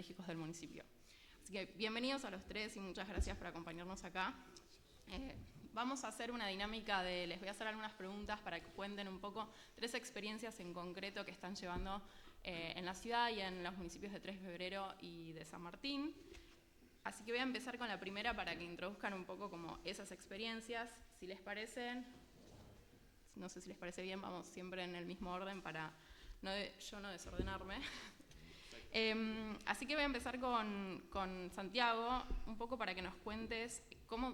estratégicos del municipio. Así que bienvenidos a los tres y muchas gracias por acompañarnos acá. Vamos a hacer una dinámica les voy a hacer algunas preguntas para que cuenten un poco 3 experiencias en concreto que están llevando en la ciudad y en los municipios de 3 de Febrero y de San Martín. Así que voy a empezar con la primera para que introduzcan un poco como esas experiencias, si les parecen. No sé si les parece bien, vamos siempre en el mismo orden para yo no desordenarme. Así que voy a empezar con Santiago, un poco para que nos cuentes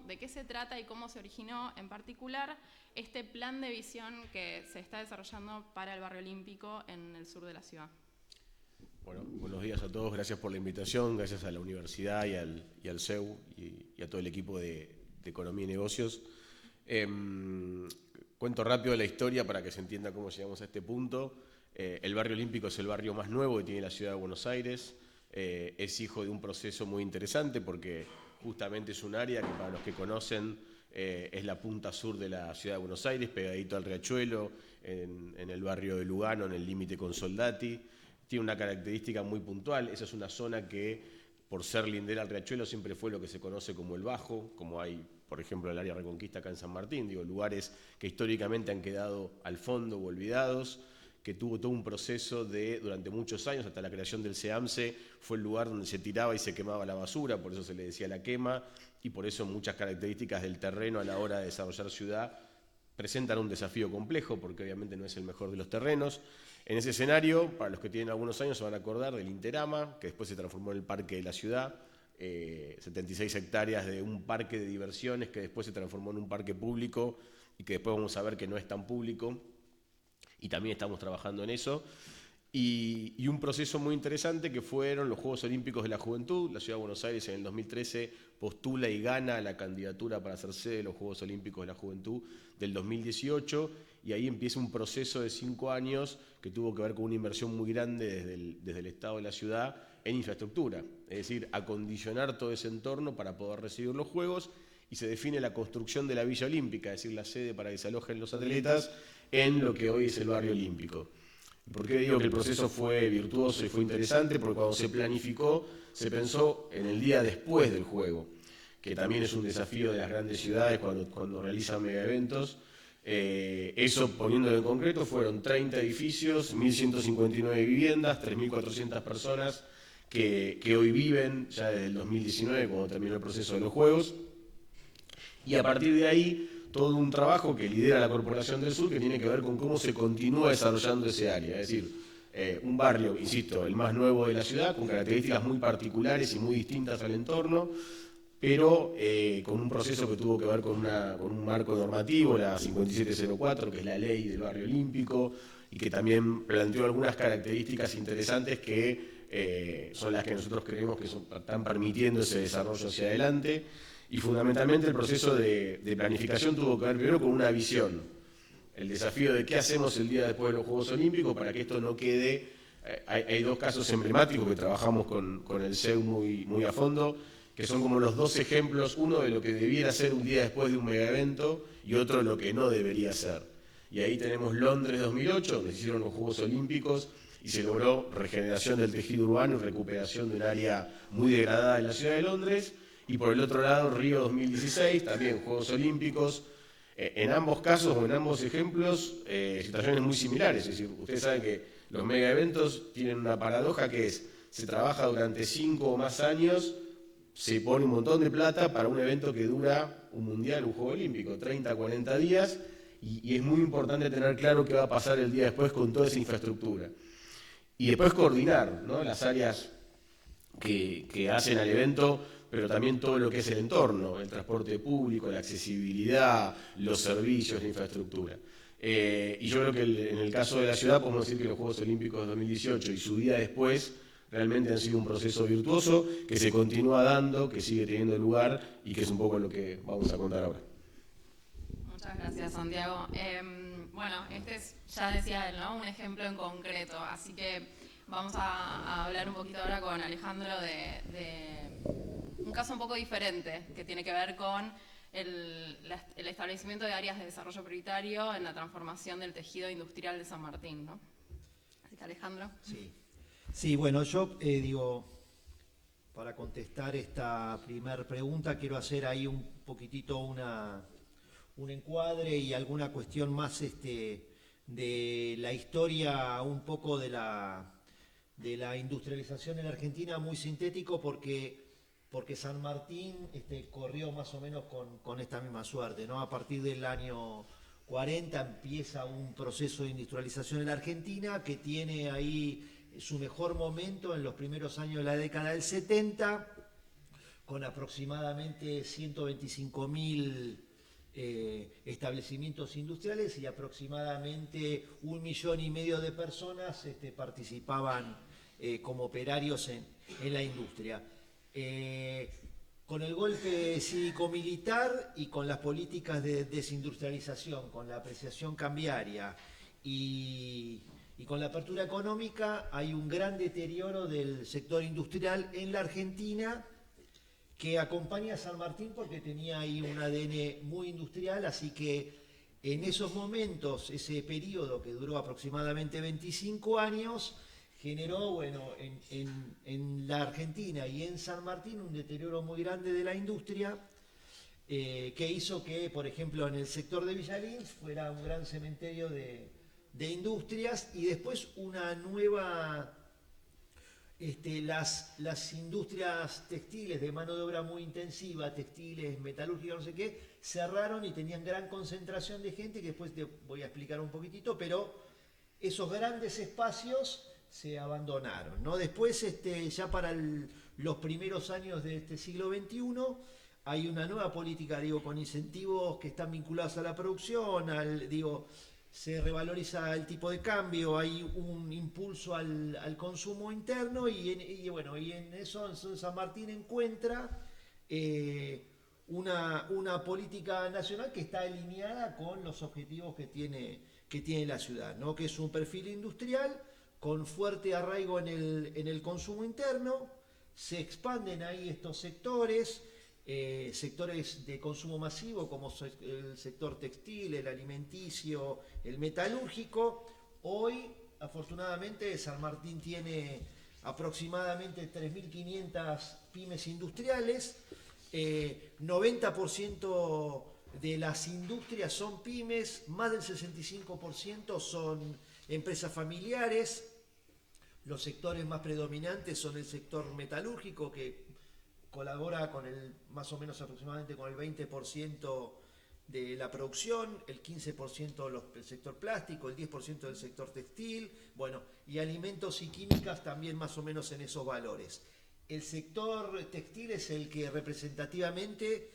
de qué se trata y cómo se originó en particular este plan de visión que se está desarrollando para el barrio olímpico en el sur de la ciudad. Bueno, buenos días a todos, gracias por la invitación, gracias a la universidad y al CEU y a todo el equipo de Economía y Negocios. Cuento rápido la historia para que se entienda cómo llegamos a este punto. El barrio olímpico es el barrio más nuevo que tiene la ciudad de Buenos Aires. Es hijo de un proceso muy interesante porque justamente es un área que, para los que conocen, es la punta sur de la ciudad de Buenos Aires, pegadito al Riachuelo, en el barrio de Lugano, en el límite con Soldati. Tiene una característica muy puntual. Esa es una zona que, por ser lindera al Riachuelo, siempre fue lo que se conoce como el Bajo, como hay, por ejemplo, el área Reconquista acá en San Martín, lugares que históricamente han quedado al fondo o olvidados, que tuvo todo un proceso durante muchos años, hasta la creación del SEAMSE, fue el lugar donde se tiraba y se quemaba la basura, por eso se le decía la quema, y por eso muchas características del terreno a la hora de desarrollar ciudad presentan un desafío complejo, porque obviamente no es el mejor de los terrenos. En ese escenario, para los que tienen algunos años se van a acordar del Interama, que después se transformó en el Parque de la Ciudad, 76 hectáreas de un parque de diversiones que después se transformó en un parque público y que después vamos a ver que no es tan público. Y también estamos trabajando en eso, y un proceso muy interesante que fueron los Juegos Olímpicos de la Juventud. La Ciudad de Buenos Aires en el 2013 postula y gana la candidatura para ser sede de los Juegos Olímpicos de la Juventud del 2018, y ahí empieza un proceso de 5 años que tuvo que ver con una inversión muy grande desde el Estado de la ciudad en infraestructura, es decir, acondicionar todo ese entorno para poder recibir los Juegos, y se define la construcción de la Villa Olímpica, es decir, la sede para que se alojen los atletas en lo que hoy es el barrio olímpico. ¿Por qué digo que el proceso fue virtuoso y fue interesante? Porque cuando se planificó, se pensó en el día después del juego, que también es un desafío de las grandes ciudades cuando realizan megaeventos. Eso, poniéndolo en concreto, fueron 30 edificios, 1.159 viviendas, 3.400 personas que hoy viven ya desde el 2019, cuando terminó el proceso de los Juegos. Y a partir de ahí, todo un trabajo que lidera la Corporación del Sur que tiene que ver con cómo se continúa desarrollando ese área. Es decir, un barrio, insisto, el más nuevo de la ciudad, con características muy particulares y muy distintas al entorno, pero con un proceso que tuvo que ver con un marco normativo, la 5704, que es la ley del barrio olímpico, y que también planteó algunas características interesantes que son las que nosotros creemos que están permitiendo ese desarrollo hacia adelante. Y fundamentalmente el proceso de planificación tuvo que ver primero con una visión, el desafío de qué hacemos el día después de los Juegos Olímpicos para que esto no quede. Hay 2 casos emblemáticos que trabajamos con el CEU muy a fondo, que son como los 2 ejemplos, uno de lo que debiera ser un día después de un megaevento y otro de lo que no debería ser. Y ahí tenemos Londres 2008, donde se hicieron los Juegos Olímpicos y se logró regeneración del tejido urbano y recuperación de un área muy degradada en la ciudad de Londres. Y por el otro lado, Río 2016, también Juegos Olímpicos. En ambos casos o en ambos ejemplos, situaciones muy similares. Es decir, ustedes saben que los megaeventos tienen una paradoja que es, se trabaja durante 5 o más años, se pone un montón de plata para un evento que dura un mundial, un Juego Olímpico, 30, 40 días, y es muy importante tener claro qué va a pasar el día después con toda esa infraestructura. Y después coordinar, ¿no?, las áreas que hacen al evento, pero también todo lo que es el entorno, el transporte público, la accesibilidad, los servicios, la infraestructura. Y yo creo que en el caso de la ciudad podemos decir que los Juegos Olímpicos de 2018 y su día después realmente han sido un proceso virtuoso que se continúa dando, que sigue teniendo lugar y que es un poco lo que vamos a contar ahora. Muchas gracias, Santiago. Bueno, este es, ya decía él, ¿no?, un ejemplo en concreto, así que vamos a hablar un poquito ahora con Alejandro de un caso un poco diferente, que tiene que ver con el establecimiento de áreas de desarrollo prioritario en la transformación del tejido industrial de San Martín, ¿no? Así que, Alejandro. Sí, bueno, yo para contestar esta primera pregunta, quiero hacer ahí un poquitito un encuadre y alguna cuestión más de la historia, un poco de la industrialización en Argentina, muy sintético porque San Martín corrió más o menos con esta misma suerte, ¿no? A partir del año 40 empieza un proceso de industrialización en la Argentina que tiene ahí su mejor momento en los primeros años de la década del 70, con aproximadamente 125.000 establecimientos industriales y aproximadamente 1,5 millones de personas participaban como operarios en la industria. Con el golpe cívico-militar y con las políticas de desindustrialización, con la apreciación cambiaria y con la apertura económica, hay un gran deterioro del sector industrial en la Argentina que acompaña a San Martín porque tenía ahí un ADN muy industrial, así que en esos momentos, ese periodo que duró aproximadamente 25 años, generó, bueno, en la Argentina y en San Martín un deterioro muy grande de la industria, que hizo que, por ejemplo, en el sector de Villa Lins fuera un gran cementerio de industrias y después una nueva, las industrias textiles de mano de obra muy intensiva, textiles, metalúrgicas, no sé qué, cerraron y tenían gran concentración de gente, que después te voy a explicar un poquitito, pero esos grandes espacios se abandonaron, ¿no? Después, ya para los primeros años de este siglo XXI, hay una nueva política, digo, con incentivos que están vinculados a la producción, se revaloriza el tipo de cambio, hay un impulso al consumo interno y en eso San Martín encuentra una política nacional que está alineada con los objetivos que tiene la ciudad, ¿no? Que es un perfil industrial con fuerte arraigo en el consumo interno. Se expanden ahí estos sectores de consumo masivo como el sector textil, el alimenticio, el metalúrgico. Hoy, afortunadamente, San Martín tiene aproximadamente 3.500 pymes industriales, 90% de las industrias son pymes, más del 65% son empresas familiares. Los sectores más predominantes son el sector metalúrgico, que colabora con más o menos aproximadamente con el 20% de la producción, el 15% del sector plástico, el 10% del sector textil, bueno, y alimentos y químicas también más o menos en esos valores. El sector textil es el que representativamente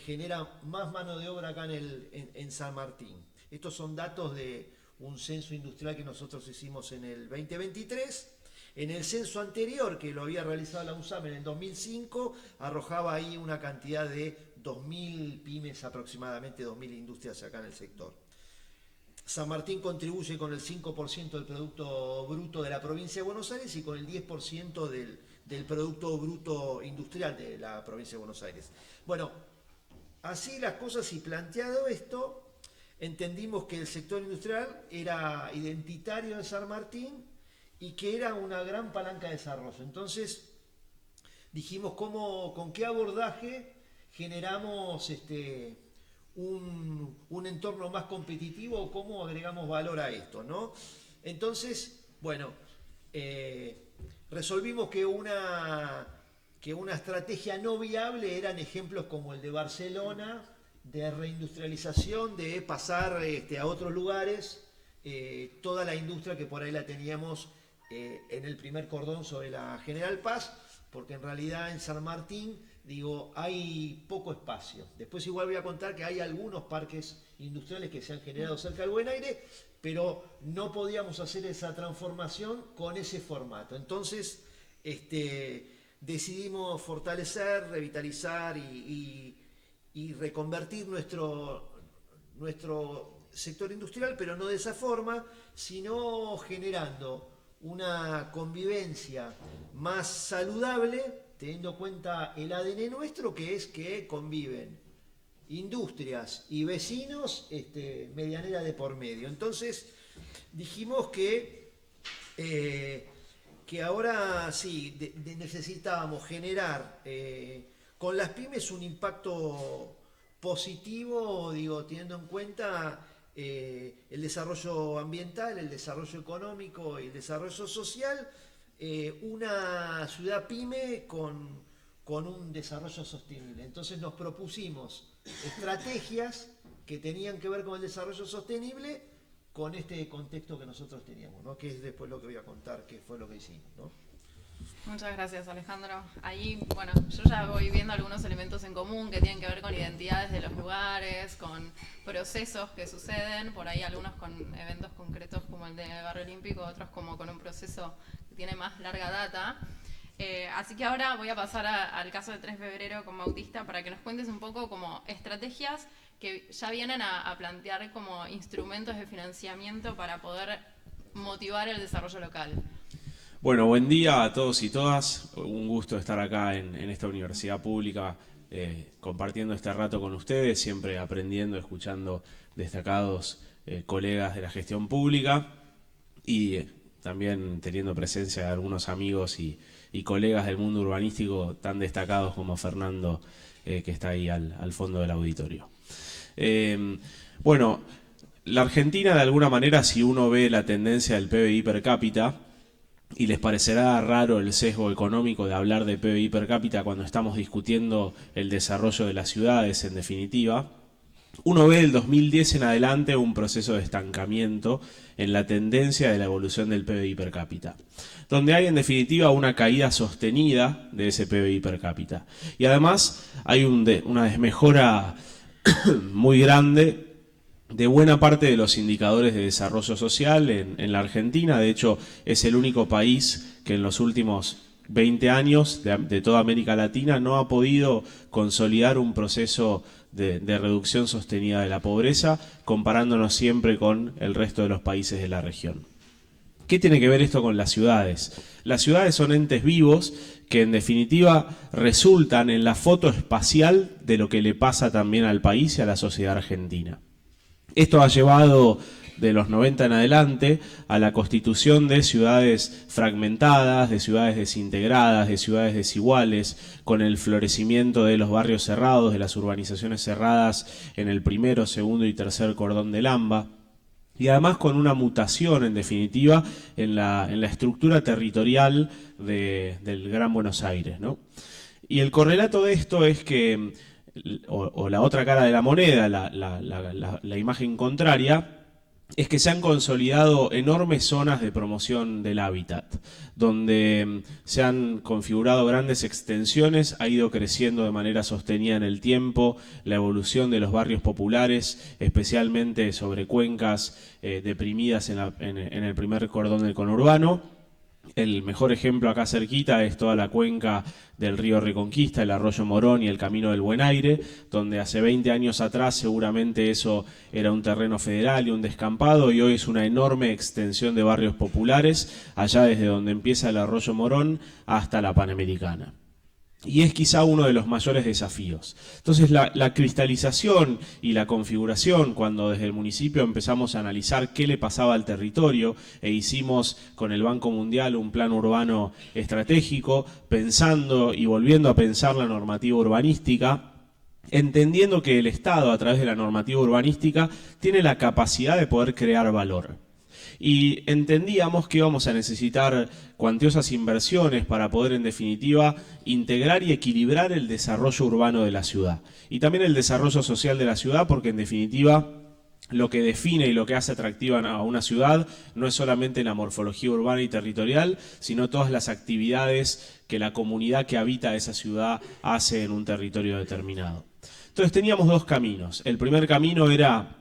genera más mano de obra acá en San Martín. Estos son datos de un censo industrial que nosotros hicimos en el 2023. En el censo anterior, que lo había realizado la UNSAM en el 2005, arrojaba ahí una cantidad de 2.000 pymes, aproximadamente 2.000 industrias acá en el sector. San Martín contribuye con el 5% del Producto Bruto de la provincia de Buenos Aires y con el 10% del Producto Bruto Industrial de la provincia de Buenos Aires. Bueno, así las cosas y planteado esto, entendimos que el sector industrial era identitario en San Martín y que era una gran palanca de desarrollo. Entonces dijimos con qué abordaje generamos un entorno más competitivo o cómo agregamos valor a esto, ¿no? Entonces, bueno, resolvimos que una estrategia no viable eran ejemplos como el de Barcelona, de reindustrialización, de pasar a otros lugares, toda la industria que por ahí la teníamos en el primer cordón sobre la General Paz, porque en realidad en San Martín, hay poco espacio. Después igual voy a contar que hay algunos parques industriales que se han generado cerca del Buen Aire, pero no podíamos hacer esa transformación con ese formato. Entonces, decidimos fortalecer, revitalizar y reconvertir nuestro sector industrial, pero no de esa forma, sino generando una convivencia más saludable, teniendo en cuenta el ADN nuestro, que es que conviven industrias y vecinos medianera de por medio. Entonces dijimos que que ahora sí, necesitábamos generar con las pymes un impacto positivo, digo, teniendo en cuenta el desarrollo ambiental, el desarrollo económico y el desarrollo social, una ciudad pyme con un desarrollo sostenible. Entonces nos propusimos estrategias que tenían que ver con el desarrollo sostenible con este contexto que nosotros teníamos, ¿no? Que es después lo que voy a contar, que fue lo que hicimos, ¿no? Muchas gracias, Alejandro. Ahí, bueno, yo ya voy viendo algunos elementos en común que tienen que ver con identidades de los lugares, con procesos que suceden, por ahí algunos con eventos concretos como el de Barrio Olímpico, otros como con un proceso que tiene más larga data. Así que ahora voy a pasar al caso de 3 de febrero con Bautista para que nos cuentes un poco como estrategias que ya vienen a plantear como instrumentos de financiamiento para poder motivar el desarrollo local. Bueno, buen día a todos y todas. Un gusto estar acá en esta universidad pública compartiendo este rato con ustedes, siempre aprendiendo, escuchando destacados colegas de la gestión pública y también teniendo presencia de algunos amigos y colegas del mundo urbanístico tan destacados como Fernando, que está ahí al fondo del auditorio. Bueno, la Argentina de alguna manera, si uno ve la tendencia del PBI per cápita, y les parecerá raro el sesgo económico de hablar de PBI per cápita cuando estamos discutiendo el desarrollo de las ciudades, en definitiva, uno ve del 2010 en adelante un proceso de estancamiento en la tendencia de la evolución del PBI per cápita, donde hay en definitiva una caída sostenida de ese PBI per cápita. Y además hay una desmejora muy grande de buena parte de los indicadores de desarrollo social en la Argentina. De hecho, es el único país que en los últimos 20 años de toda América Latina no ha podido consolidar un proceso de reducción sostenida de la pobreza, comparándonos siempre con el resto de los países de la región. ¿Qué tiene que ver esto con las ciudades? Las ciudades son entes vivos que en definitiva resultan en la foto espacial de lo que le pasa también al país y a la sociedad argentina. Esto ha llevado de los 90 en adelante a la constitución de ciudades fragmentadas, de ciudades desintegradas, de ciudades desiguales, con el florecimiento de los barrios cerrados, de las urbanizaciones cerradas en el primero, segundo y tercer cordón del AMBA. Y además con una mutación, en definitiva, en la estructura territorial del Gran Buenos Aires, ¿no? Y el correlato de esto es que, o la otra cara de la moneda, la imagen contraria, es que se han consolidado enormes zonas de promoción del hábitat, donde se han configurado grandes extensiones, ha ido creciendo de manera sostenida en el tiempo la evolución de los barrios populares, especialmente sobre cuencas deprimidas en el primer cordón del conurbano. El mejor ejemplo acá cerquita es toda la cuenca del río Reconquista, el arroyo Morón y el camino del Buen Aire, donde hace 20 años atrás seguramente eso era un terreno federal y un descampado, y hoy es una enorme extensión de barrios populares, allá desde donde empieza el arroyo Morón hasta la Panamericana. Y es quizá uno de los mayores desafíos. Entonces la cristalización y la configuración, cuando desde el municipio empezamos a analizar qué le pasaba al territorio e hicimos con el Banco Mundial un plan urbano estratégico, pensando y volviendo a pensar la normativa urbanística, entendiendo que el Estado a través de la normativa urbanística tiene la capacidad de poder crear valor. Y entendíamos que íbamos a necesitar cuantiosas inversiones para poder, en definitiva, integrar y equilibrar el desarrollo urbano de la ciudad. Y también el desarrollo social de la ciudad, porque en definitiva lo que define y lo que hace atractiva a una ciudad no es solamente la morfología urbana y territorial, sino todas las actividades que la comunidad que habita esa ciudad hace en un territorio determinado. Entonces teníamos dos caminos. El primer camino era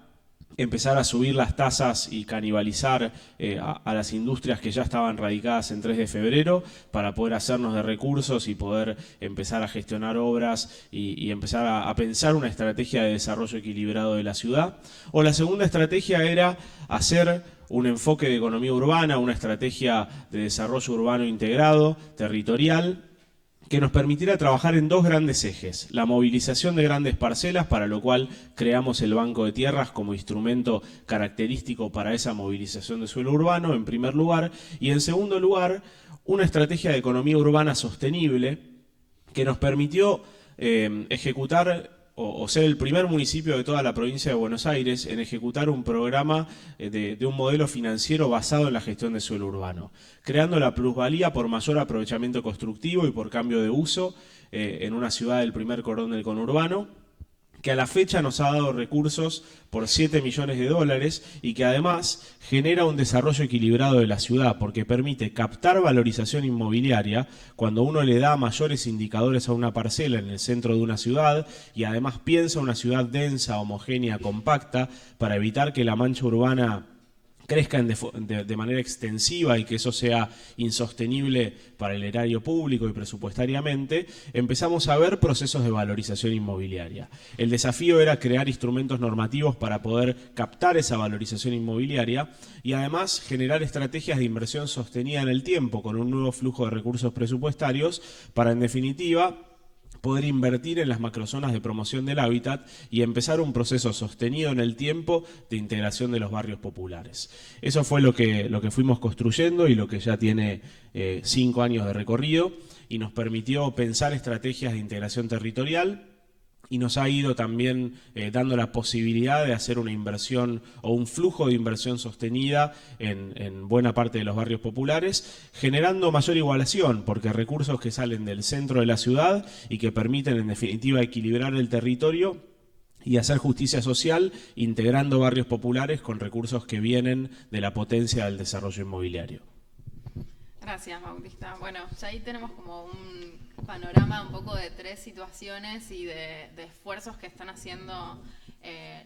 empezar a subir las tasas y canibalizar a las industrias que ya estaban radicadas en 3 de febrero para poder hacernos de recursos y poder empezar a gestionar obras y empezar a pensar una estrategia de desarrollo equilibrado de la ciudad. O la segunda estrategia era hacer un enfoque de economía urbana, una estrategia de desarrollo urbano integrado, territorial, que nos permitiera trabajar en dos grandes ejes: la movilización de grandes parcelas, para lo cual creamos el Banco de Tierras como instrumento característico para esa movilización de suelo urbano, en primer lugar, y en segundo lugar, una estrategia de economía urbana sostenible que nos permitió ejecutar o ser el primer municipio de toda la provincia de Buenos Aires en ejecutar un programa de un modelo financiero basado en la gestión de suelo urbano, creando la plusvalía por mayor aprovechamiento constructivo y por cambio de uso en una ciudad del primer cordón del conurbano, que a la fecha nos ha dado recursos por 7 millones de dólares y que además genera un desarrollo equilibrado de la ciudad, porque permite captar valorización inmobiliaria cuando uno le da mayores indicadores a una parcela en el centro de una ciudad y además piensa una ciudad densa, homogénea, compacta, para evitar que la mancha urbana crezca de manera extensiva y que eso sea insostenible para el erario público y presupuestariamente. Empezamos a ver procesos de valorización inmobiliaria. El desafío era crear instrumentos normativos para poder captar esa valorización inmobiliaria y además generar estrategias de inversión sostenida en el tiempo con un nuevo flujo de recursos presupuestarios para, en definitiva, poder invertir en las macrozonas de promoción del hábitat y empezar un proceso sostenido en el tiempo de integración de los barrios populares. Eso fue lo que fuimos construyendo y lo que ya tiene 5 años de recorrido y nos permitió pensar estrategias de integración territorial y nos ha ido también dando la posibilidad de hacer una inversión o un flujo de inversión sostenida en buena parte de los barrios populares, generando mayor igualación, porque recursos que salen del centro de la ciudad y que permiten en definitiva equilibrar el territorio y hacer justicia social, integrando barrios populares con recursos que vienen de la potencia del desarrollo inmobiliario. Gracias, Bautista. Bueno, ya ahí tenemos como un panorama un poco de 3 situaciones y de esfuerzos que están haciendo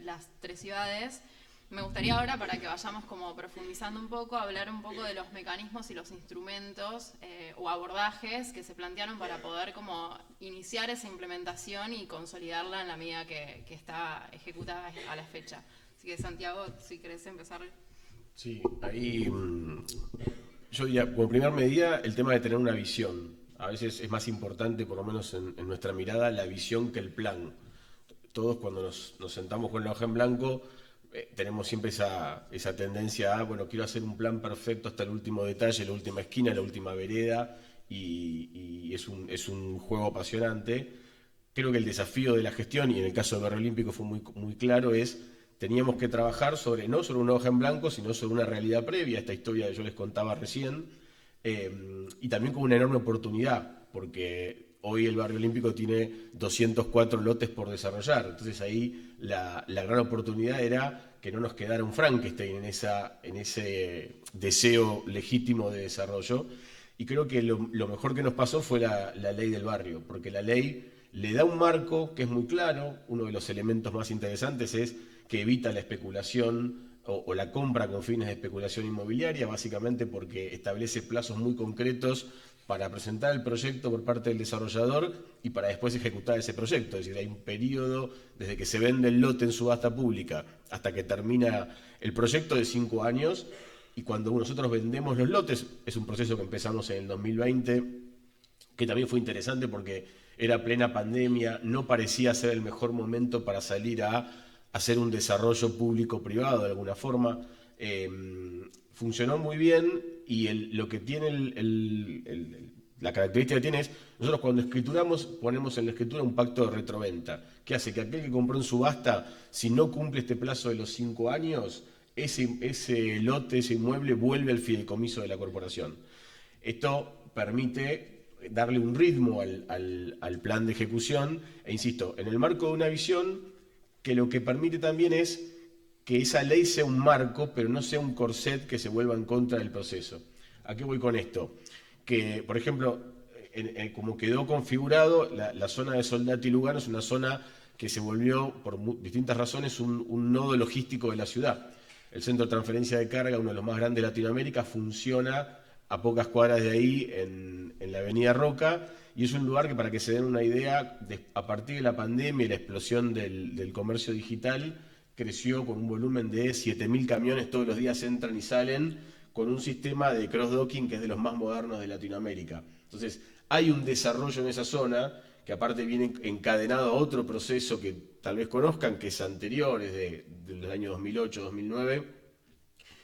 las 3 ciudades. Me gustaría ahora, para que vayamos como profundizando un poco, hablar un poco de los mecanismos y los instrumentos o abordajes que se plantearon para poder como iniciar esa implementación y consolidarla en la medida que está ejecutada a la fecha. Así que, Santiago, si querés empezar. Sí, ahí yo diría, como primera medida, el tema de tener una visión. A veces es más importante, por lo menos en nuestra mirada, la visión que el plan. Todos cuando nos sentamos con la hoja en blanco, tenemos siempre esa tendencia a, bueno, quiero hacer un plan perfecto hasta el último detalle, la última esquina, la última vereda, y es un juego apasionante. Creo que el desafío de la gestión, y en el caso del Barrio Olímpico fue muy claro, teníamos que trabajar no sobre una hoja en blanco, sino sobre una realidad previa, esta historia que yo les contaba recién, y también con una enorme oportunidad, porque hoy el Barrio Olímpico tiene 204 lotes por desarrollar, entonces ahí la gran oportunidad era que no nos quedara un Frankenstein en ese deseo legítimo de desarrollo, y creo que lo mejor que nos pasó fue la ley del barrio, porque la ley le da un marco que es muy claro. Uno de los elementos más interesantes es que evita la especulación o la compra con fines de especulación inmobiliaria, básicamente porque establece plazos muy concretos para presentar el proyecto por parte del desarrollador y para después ejecutar ese proyecto. Es decir, hay un periodo desde que se vende el lote en subasta pública hasta que termina el proyecto de 5 años, y cuando nosotros vendemos los lotes, es un proceso que empezamos en el 2020, que también fue interesante porque era plena pandemia, no parecía ser el mejor momento para salir a hacer un desarrollo público-privado de alguna forma. Funcionó muy bien, y lo que tiene la característica que tiene es, nosotros cuando escrituramos ponemos en la escritura un pacto de retroventa, que hace que aquel que compró en subasta, si no cumple este plazo de los 5 años, ese lote, ese inmueble vuelve al fideicomiso de la corporación. Esto permite darle un ritmo al plan de ejecución, e insisto, en el marco de una visión que lo que permite también es que esa ley sea un marco, pero no sea un corset que se vuelva en contra del proceso. ¿A qué voy con esto? Que, por ejemplo, como quedó configurado, la zona de Soldati y Lugano es una zona que se volvió, por distintas razones, un nodo logístico de la ciudad. El centro de transferencia de carga, uno de los más grandes de Latinoamérica, funciona a pocas cuadras de ahí, en la avenida Roca, y es un lugar que, para que se den una idea, a partir de la pandemia y la explosión del comercio digital, creció con un volumen de 7.000 camiones, todos los días entran y salen, con un sistema de cross-docking que es de los más modernos de Latinoamérica. Entonces, hay un desarrollo en esa zona que aparte viene encadenado a otro proceso que tal vez conozcan, que es anterior, es del año 2008-2009,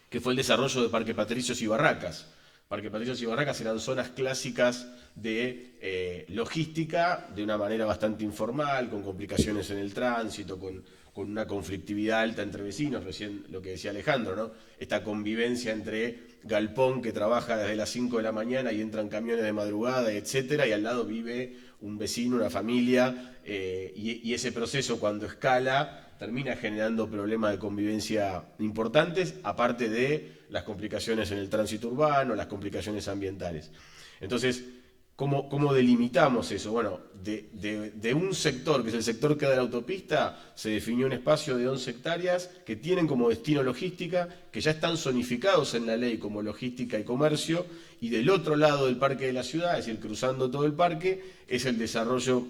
que fue el desarrollo de Parque Patricios y Barracas. Parque Patricios y Barracas eran zonas clásicas de logística de una manera bastante informal, con complicaciones en el tránsito, con una conflictividad alta entre vecinos, recién lo que decía Alejandro, ¿no? Esta convivencia entre galpón que trabaja desde las 5 de la mañana y entran camiones de madrugada, etcétera, y al lado vive un vecino, una familia, y ese proceso cuando escala termina generando problemas de convivencia importantes, aparte de las complicaciones en el tránsito urbano, las complicaciones ambientales. Entonces, ¿cómo delimitamos eso? Bueno, de un sector, que es el sector que da la autopista, se definió un espacio de 11 hectáreas que tienen como destino logística, que ya están zonificados en la ley como logística y comercio, y del otro lado del parque de la ciudad, es decir, cruzando todo el parque, es el desarrollo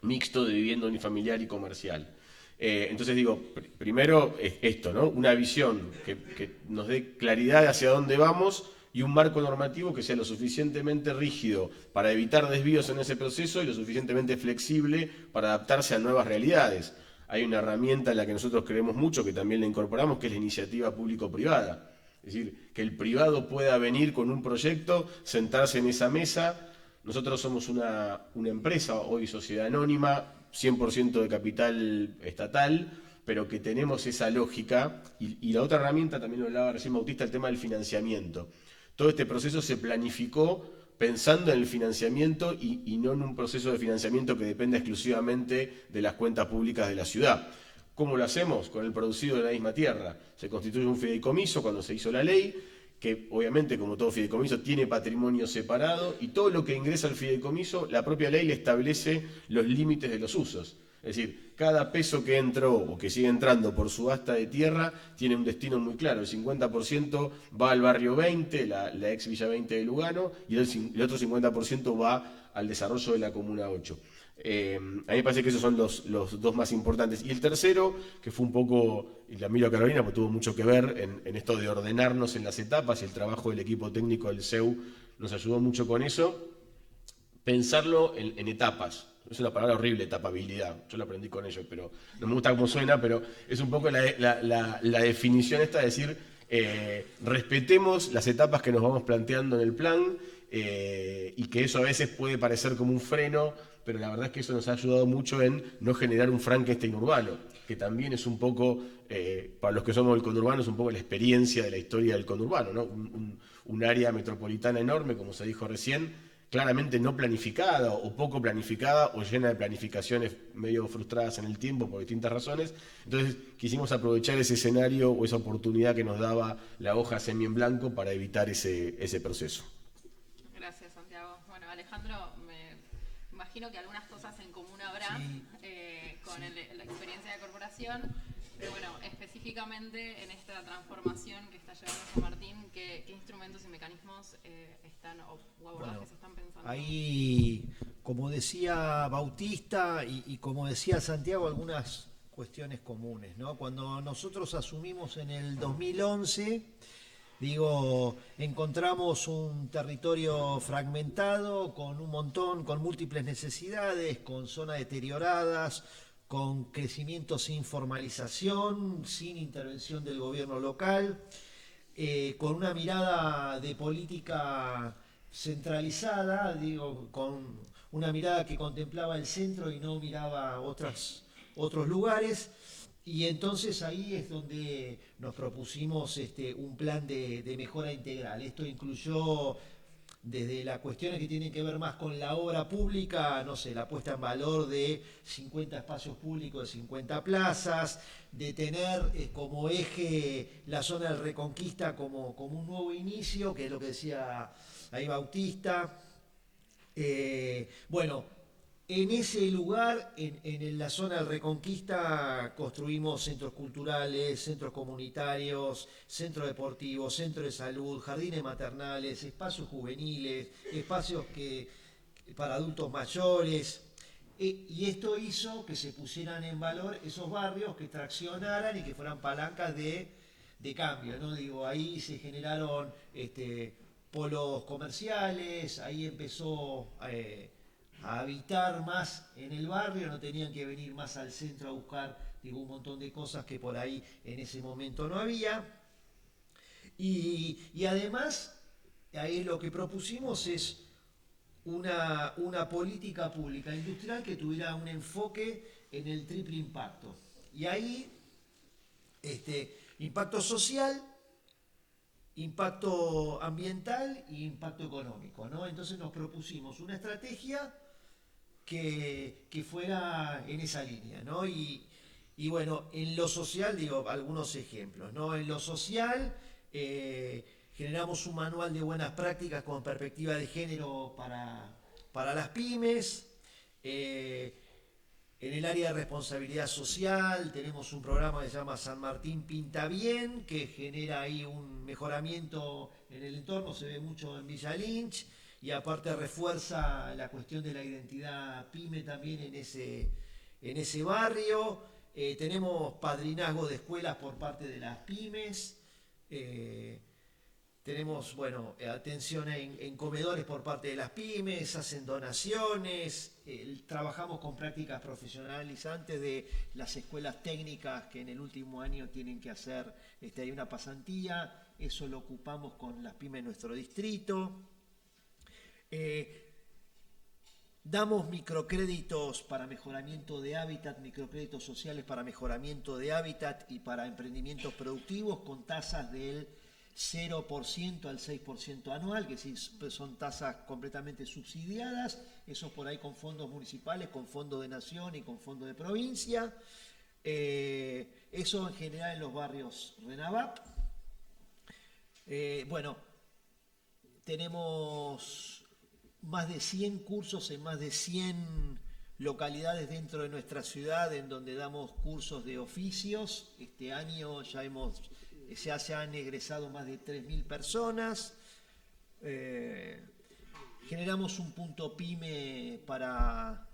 mixto de vivienda unifamiliar y comercial. Entonces digo, primero es esto, ¿no? Una visión que nos dé claridad hacia dónde vamos y un marco normativo que sea lo suficientemente rígido para evitar desvíos en ese proceso y lo suficientemente flexible para adaptarse a nuevas realidades. Hay una herramienta en la que nosotros creemos mucho, que también la incorporamos, que es la iniciativa público-privada. Es decir, que el privado pueda venir con un proyecto, sentarse en esa mesa. Nosotros somos una empresa, hoy sociedad anónima, 100% de capital estatal, pero que tenemos esa lógica. Y la otra herramienta, también lo hablaba recién Bautista, el tema del financiamiento. Todo este proceso se planificó pensando en el financiamiento y no en un proceso de financiamiento que dependa exclusivamente de las cuentas públicas de la ciudad. ¿Cómo lo hacemos? Con el producido de la misma tierra. Se constituye un fideicomiso cuando se hizo la ley, que obviamente, como todo fideicomiso, tiene patrimonio separado, y todo lo que ingresa al fideicomiso, la propia ley le establece los límites de los usos. Es decir, cada peso que entró o que sigue entrando por subasta de tierra tiene un destino muy claro. El 50% va al barrio 20, la ex Villa 20 de Lugano, y el otro 50% va al desarrollo de la Comuna 8. A mí me parece que esos son los dos más importantes. Y el tercero, que fue un poco, y la miro a Carolina, porque tuvo mucho que ver en esto de ordenarnos en las etapas, y el trabajo del equipo técnico del CEU nos ayudó mucho con eso, pensarlo en etapas. Es una palabra horrible, etapabilidad. Yo lo aprendí con ellos, pero no me gusta cómo suena, pero es un poco la definición esta de decir, respetemos las etapas que nos vamos planteando en el plan, y que eso a veces puede parecer como un freno, pero la verdad es que eso nos ha ayudado mucho en no generar un Frankenstein urbano, que también es un poco, para los que somos del conurbano, es un poco la experiencia de la historia del conurbano, ¿no? Un área metropolitana enorme, como se dijo recién, claramente no planificada o poco planificada o llena de planificaciones medio frustradas en el tiempo por distintas razones. Entonces quisimos aprovechar ese escenario o esa oportunidad que nos daba la hoja semi en blanco para evitar ese proceso. Gracias, Santiago. Bueno, Alejandro, me imagino que algunas cosas en común habrá, Sí. Con la experiencia de corporación, pero bueno, específicamente en esta transformación que está llevando San Martín, ¿qué instrumentos y mecanismos están o abordajes están pensando? Ahí, como decía Bautista y como decía Santiago, algunas cuestiones comunes, ¿no? Cuando nosotros asumimos en el 2011, encontramos un territorio fragmentado, con un montón, con múltiples necesidades, con zonas deterioradas, con crecimiento sin formalización, sin intervención del gobierno local, con una mirada de política centralizada, con una mirada que contemplaba el centro y no miraba otros lugares. Y entonces ahí es donde nos propusimos un plan de mejora integral. Esto incluyó desde las cuestiones que tienen que ver más con la obra pública, no sé, la puesta en valor de 50 espacios públicos, de 50 plazas, de tener como eje la zona de Reconquista como un nuevo inicio, que es lo que decía ahí Bautista. En ese lugar, en la zona de Reconquista, construimos centros culturales, centros comunitarios, centros deportivos, centros de salud, jardines maternales, espacios juveniles, espacios para adultos mayores. Y esto hizo que se pusieran en valor esos barrios, que traccionaran y que fueran palancas de cambio, ¿no? Ahí se generaron polos comerciales, ahí empezó a habitar más en el barrio, no tenían que venir más al centro a buscar, digo, un montón de cosas que por ahí en ese momento no había. Y además, ahí lo que propusimos es una política pública industrial que tuviera un enfoque en el triple impacto. Y ahí, impacto social, impacto ambiental y impacto económico, ¿no? Entonces nos propusimos una estrategia que fuera en esa línea, ¿no? Y bueno, en lo social, digo, algunos ejemplos, ¿no? En lo social, generamos un manual de buenas prácticas con perspectiva de género para las pymes. En el área de responsabilidad social tenemos un programa que se llama San Martín Pinta Bien, que genera ahí un mejoramiento en el entorno, se ve mucho en Villa Lynch, y aparte refuerza la cuestión de la identidad pyme también en ese barrio. Tenemos padrinazgo de escuelas por parte de las pymes. Tenemos, bueno, atención en comedores por parte de las pymes, hacen donaciones, trabajamos con prácticas profesionalizantes de las escuelas técnicas que en el último año tienen que hacer, hay una pasantía, eso lo ocupamos con las pymes en nuestro distrito. Damos microcréditos para mejoramiento de hábitat, microcréditos sociales para mejoramiento de hábitat y para emprendimientos productivos con tasas del 0% al 6% anual, que sí son tasas completamente subsidiadas, eso por ahí con fondos municipales, con fondos de nación y con fondos de provincia. Eso en general en los barrios RENAVAP. Bueno, tenemos más de 100 cursos en más de 100 localidades dentro de nuestra ciudad en donde damos cursos de oficios. Este año ya se han egresado más de 3.000 personas. Generamos un punto pyme para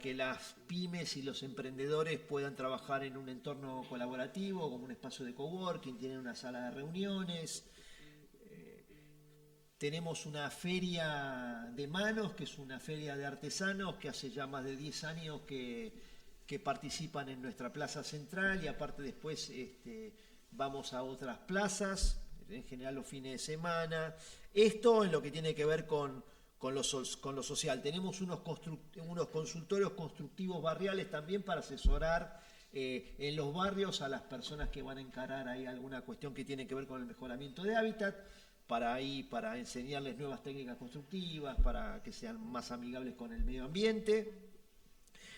que las pymes y los emprendedores puedan trabajar en un entorno colaborativo, como un espacio de coworking, tienen una sala de reuniones. Tenemos una feria de manos, que es una feria de artesanos, que hace ya más de 10 años que participan en nuestra plaza central, y aparte después vamos a otras plazas, en general los fines de semana. Esto en lo que tiene que ver con lo social. Tenemos unos consultorios constructivos barriales también para asesorar en los barrios a las personas que van a encarar ahí alguna cuestión que tiene que ver con el mejoramiento de hábitat, para enseñarles nuevas técnicas constructivas, para que sean más amigables con el medio ambiente.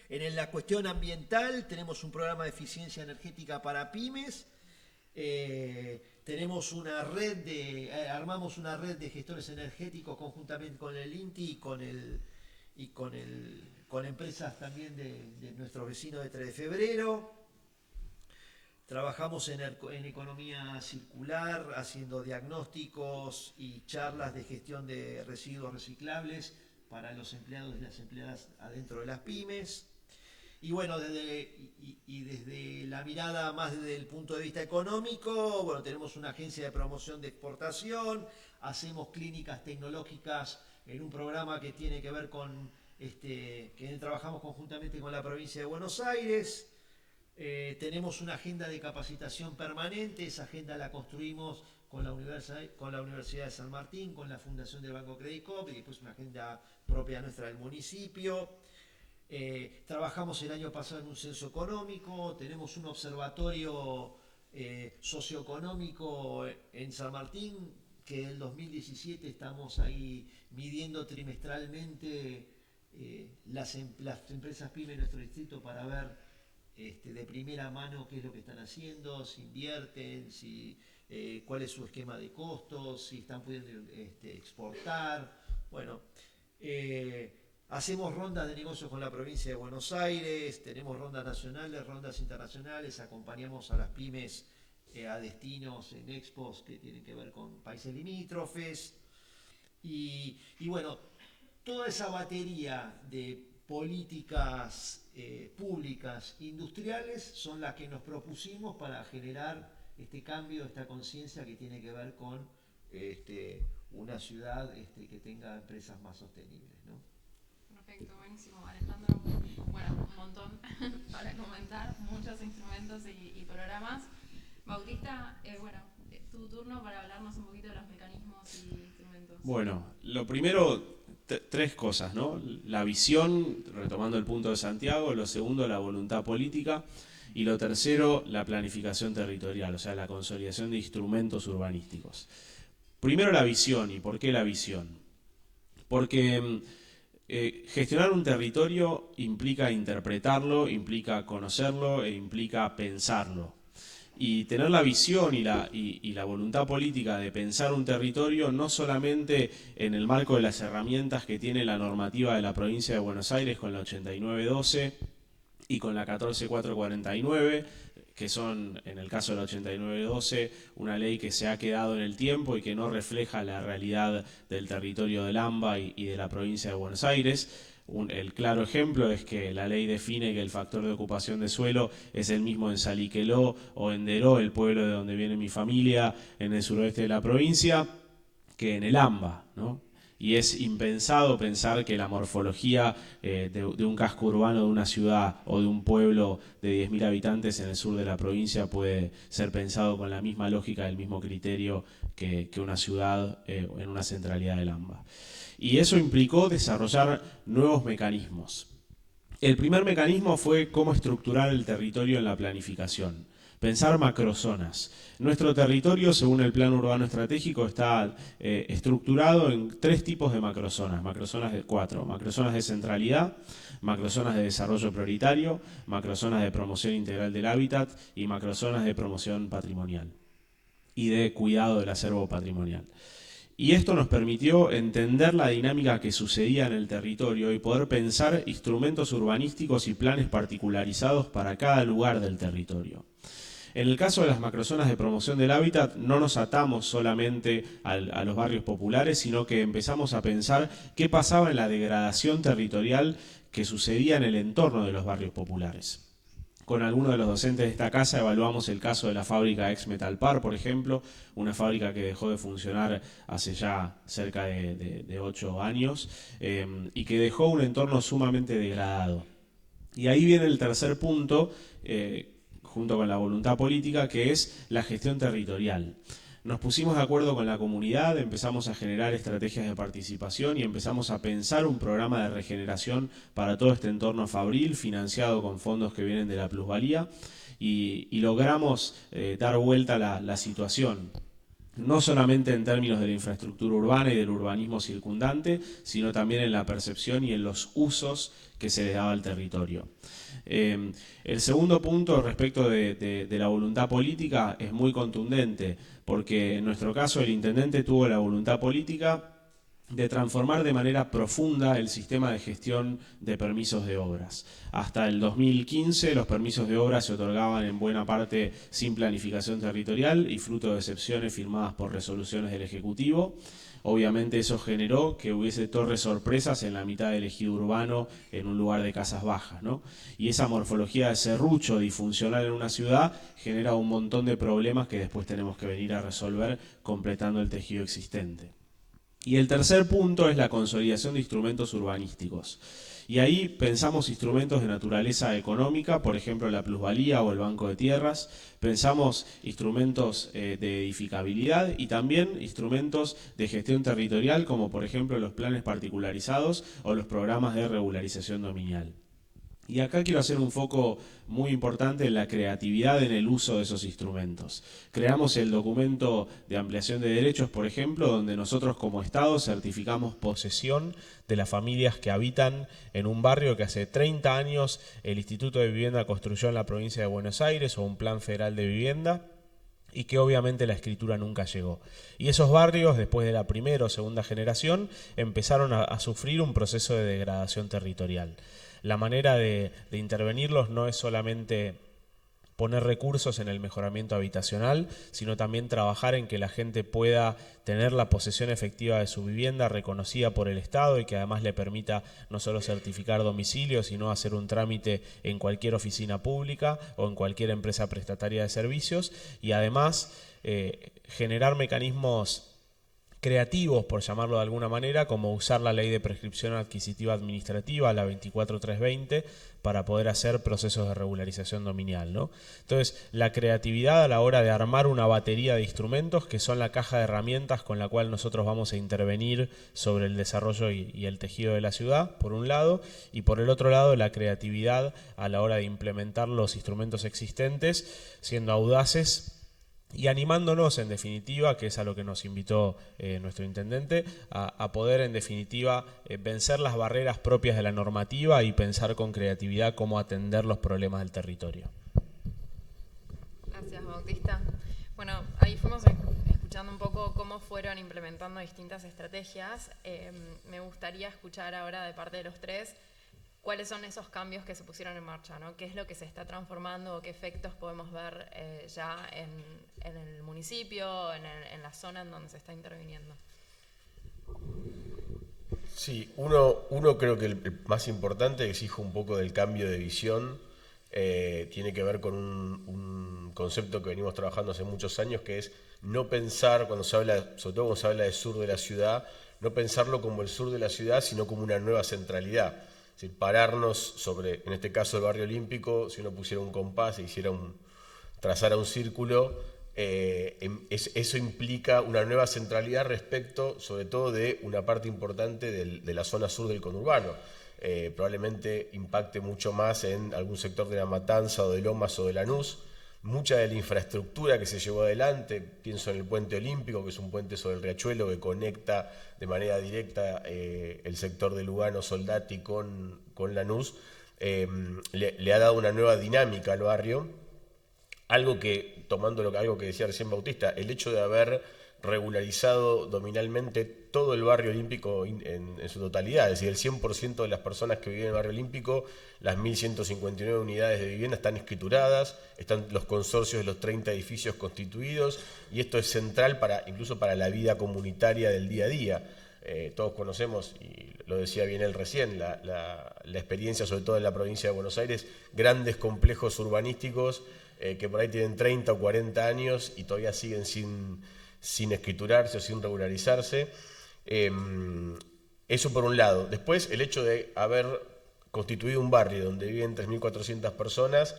En la cuestión ambiental tenemos un programa de eficiencia energética para pymes. Tenemos armamos una red de gestores energéticos conjuntamente con el INTI y con empresas también de nuestros vecinos de 3 de febrero. Trabajamos en economía circular, haciendo diagnósticos y charlas de gestión de residuos reciclables para los empleados y las empleadas adentro de las pymes. Y bueno, desde la mirada más desde el punto de vista económico, bueno, tenemos una agencia de promoción de exportación, hacemos clínicas tecnológicas en un programa que tiene que ver con, que trabajamos conjuntamente con la provincia de Buenos Aires. Tenemos una agenda de capacitación permanente, esa agenda la construimos con la Universidad de San Martín, con la Fundación del Banco Credit Coop, y después una agenda propia nuestra del municipio. Trabajamos el año pasado en un censo económico, tenemos un observatorio socioeconómico en San Martín, que en el 2017 estamos ahí midiendo trimestralmente las empresas pyme en nuestro distrito para ver de primera mano qué es lo que están haciendo, si invierten, cuál es su esquema de costos, si están pudiendo exportar. Bueno, hacemos rondas de negocios con la provincia de Buenos Aires, tenemos rondas nacionales, rondas internacionales, acompañamos a las pymes a destinos en expos que tienen que ver con países limítrofes. Y bueno, toda esa batería de políticas públicas industriales son las que nos propusimos para generar este cambio, esta conciencia que tiene que ver con una ciudad que tenga empresas más sostenibles, ¿no? Perfecto, buenísimo. Alejandro, bueno, un montón para comentar, muchos instrumentos y programas. Bautista, bueno, tu turno para hablarnos un poquito de los mecanismos y instrumentos. Bueno, lo primero, tres cosas, ¿no? La visión, retomando el punto de Santiago; lo segundo, la voluntad política; y lo tercero, la planificación territorial, o sea, la consolidación de instrumentos urbanísticos. Primero la visión. ¿Y por qué la visión? Porque gestionar un territorio implica interpretarlo, implica conocerlo e implica pensarlo. Y tener la visión y la voluntad política de pensar un territorio no solamente en el marco de las herramientas que tiene la normativa de la provincia de Buenos Aires con la 8912 y con la 14449, que son, en el caso de la 8912, una ley que se ha quedado en el tiempo y que no refleja la realidad del territorio del AMBA y de la provincia de Buenos Aires. El claro ejemplo es que la ley define que el factor de ocupación de suelo es el mismo en Saliqueló o en Deró, el pueblo de donde viene mi familia, en el suroeste de la provincia, que en el AMBA, ¿no? Y es impensado pensar que la morfología de un casco urbano de una ciudad o de un pueblo de 10.000 habitantes en el sur de la provincia puede ser pensado con la misma lógica, el mismo criterio que una ciudad en una centralidad del AMBA. Y eso implicó desarrollar nuevos mecanismos. El primer mecanismo fue cómo estructurar el territorio en la planificación. Pensar macrozonas. Nuestro territorio, según el Plan Urbano Estratégico, está estructurado en 3 tipos de macrozonas. Macrozonas de 4. Macrozonas de centralidad, macrozonas de desarrollo prioritario, macrozonas de promoción integral del hábitat y macrozonas de promoción patrimonial y de cuidado del acervo patrimonial. Y esto nos permitió entender la dinámica que sucedía en el territorio y poder pensar instrumentos urbanísticos y planes particularizados para cada lugar del territorio. En el caso de las macrozonas de promoción del hábitat, no nos atamos solamente a los barrios populares, sino que empezamos a pensar qué pasaba en la degradación territorial que sucedía en el entorno de los barrios populares. Con algunos de los docentes de esta casa evaluamos el caso de la fábrica Ex Metalpar, por ejemplo, una fábrica que dejó de funcionar hace ya cerca de 8 años y que dejó un entorno sumamente degradado. Y ahí viene el tercer punto, junto con la voluntad política, que es la gestión territorial. Nos pusimos de acuerdo con la comunidad, empezamos a generar estrategias de participación y empezamos a pensar un programa de regeneración para todo este entorno fabril, financiado con fondos que vienen de la plusvalía, y logramos dar vuelta a la situación. No solamente en términos de la infraestructura urbana y del urbanismo circundante, sino también en la percepción y en los usos que se le daba al territorio. El segundo punto respecto de la voluntad política es muy contundente, porque en nuestro caso el intendente tuvo la voluntad política de transformar de manera profunda el sistema de gestión de permisos de obras. Hasta el 2015 los permisos de obras se otorgaban en buena parte sin planificación territorial y fruto de excepciones firmadas por resoluciones del Ejecutivo. Obviamente eso generó que hubiese torres sorpresas en la mitad del ejido urbano en un lugar de casas bajas, ¿no? Y esa morfología de serrucho disfuncional en una ciudad genera un montón de problemas que después tenemos que venir a resolver completando el tejido existente. Y el tercer punto es la consolidación de instrumentos urbanísticos. Y ahí pensamos instrumentos de naturaleza económica, por ejemplo la plusvalía o el banco de tierras, pensamos instrumentos de edificabilidad y también instrumentos de gestión territorial, como por ejemplo los planes particularizados o los programas de regularización dominial. Y acá quiero hacer un foco muy importante en la creatividad en el uso de esos instrumentos. Creamos el documento de ampliación de derechos, por ejemplo, donde nosotros como Estado certificamos posesión de las familias que habitan en un barrio que hace 30 años el Instituto de Vivienda construyó en la provincia de Buenos Aires, o un plan federal de vivienda, y que obviamente la escritura nunca llegó. Y esos barrios, después de la primera o segunda generación, empezaron a sufrir un proceso de degradación territorial. La manera de intervenirlos no es solamente poner recursos en el mejoramiento habitacional, sino también trabajar en que la gente pueda tener la posesión efectiva de su vivienda reconocida por el Estado y que además le permita no solo certificar domicilio, sino hacer un trámite en cualquier oficina pública o en cualquier empresa prestataria de servicios, y además generar mecanismos creativos, por llamarlo de alguna manera, como usar la ley de prescripción adquisitiva administrativa, la 24320, para poder hacer procesos de regularización dominial, ¿no? Entonces, la creatividad a la hora de armar una batería de instrumentos que son la caja de herramientas con la cual nosotros vamos a intervenir sobre el desarrollo y el tejido de la ciudad, por un lado, y por el otro lado, la creatividad a la hora de implementar los instrumentos existentes, siendo audaces y animándonos, en definitiva, que es a lo que nos invitó nuestro intendente, a poder, en definitiva, vencer las barreras propias de la normativa y pensar con creatividad cómo atender los problemas del territorio. Gracias, Bautista. Bueno, ahí fuimos escuchando un poco cómo fueron implementando distintas estrategias. Me gustaría escuchar ahora de parte de los tres cuáles son esos cambios que se pusieron en marcha, ¿no? ¿Qué es lo que se está transformando o qué efectos podemos ver ya en el municipio, en la zona en donde se está interviniendo? Sí, uno creo que el más importante, exige un poco del cambio de visión, tiene que ver con un concepto que venimos trabajando hace muchos años, que es no pensar, cuando se habla, sobre todo cuando se habla del sur de la ciudad, no pensarlo como el sur de la ciudad, sino como una nueva centralidad. Es decir, pararnos sobre, en este caso el barrio olímpico, si uno pusiera un compás e trazara un círculo, eso implica una nueva centralidad respecto, sobre todo, de una parte importante de la zona sur del conurbano. Probablemente impacte mucho más en algún sector de La Matanza o de Lomas o de Lanús. Mucha de la infraestructura que se llevó adelante, pienso en el puente olímpico, que es un puente sobre el riachuelo que conecta de manera directa el sector de Lugano, Soldati con Lanús, le ha dado una nueva dinámica al barrio. Algo que, algo que decía recién Bautista, el hecho de haber regularizado dominalmente todo el barrio olímpico en su totalidad, es decir, el 100% de las personas que viven en el barrio olímpico, las 1.159 unidades de vivienda están escrituradas, están los consorcios de los 30 edificios constituidos, y esto es central incluso para la vida comunitaria del día a día. Todos conocemos, y lo decía bien él recién, la experiencia, sobre todo en la provincia de Buenos Aires, grandes complejos urbanísticos que por ahí tienen 30 o 40 años y todavía siguen sin escriturarse o sin regularizarse. Eso por un lado. Después, el hecho de haber constituido un barrio donde viven 3.400 personas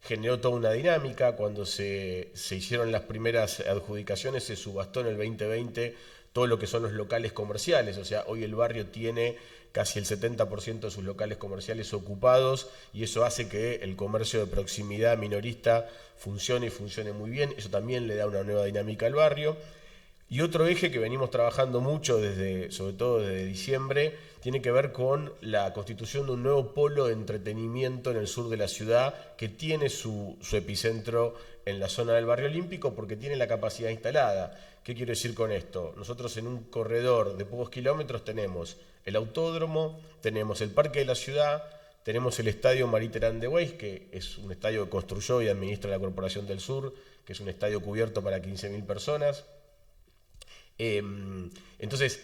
generó toda una dinámica. Cuando se hicieron las primeras adjudicaciones, se subastó en el 2020 todo lo que son los locales comerciales. O sea, hoy el barrio tiene casi el 70% de sus locales comerciales ocupados, y eso hace que el comercio de proximidad minorista funcione muy bien. Eso también le da una nueva dinámica al barrio. Y otro eje que venimos trabajando mucho, sobre todo desde diciembre, tiene que ver con la constitución de un nuevo polo de entretenimiento en el sur de la ciudad, que tiene su epicentro en la zona del barrio olímpico, porque tiene la capacidad instalada. ¿Qué quiero decir con esto? Nosotros en un corredor de pocos kilómetros tenemos el autódromo, tenemos el parque de la ciudad, tenemos el estadio Mariterán de Weiss, que es un estadio que construyó y administra la Corporación del Sur, que es un estadio cubierto para 15.000 personas. Entonces,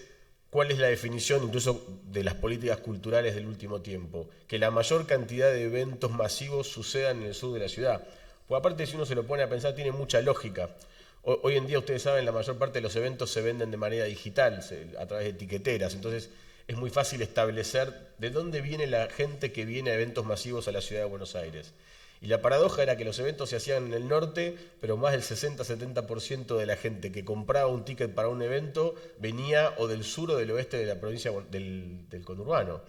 ¿cuál es la definición incluso de las políticas culturales del último tiempo? Que la mayor cantidad de eventos masivos sucedan en el sur de la ciudad. Pues aparte, si uno se lo pone a pensar, tiene mucha lógica. Hoy en día, ustedes saben, la mayor parte de los eventos se venden de manera digital, a través de etiqueteras. Entonces, es muy fácil establecer de dónde viene la gente que viene a eventos masivos a la ciudad de Buenos Aires. Y la paradoja era que los eventos se hacían en el norte, pero más del 60-70% de la gente que compraba un ticket para un evento venía o del sur o del oeste de la provincia del conurbano.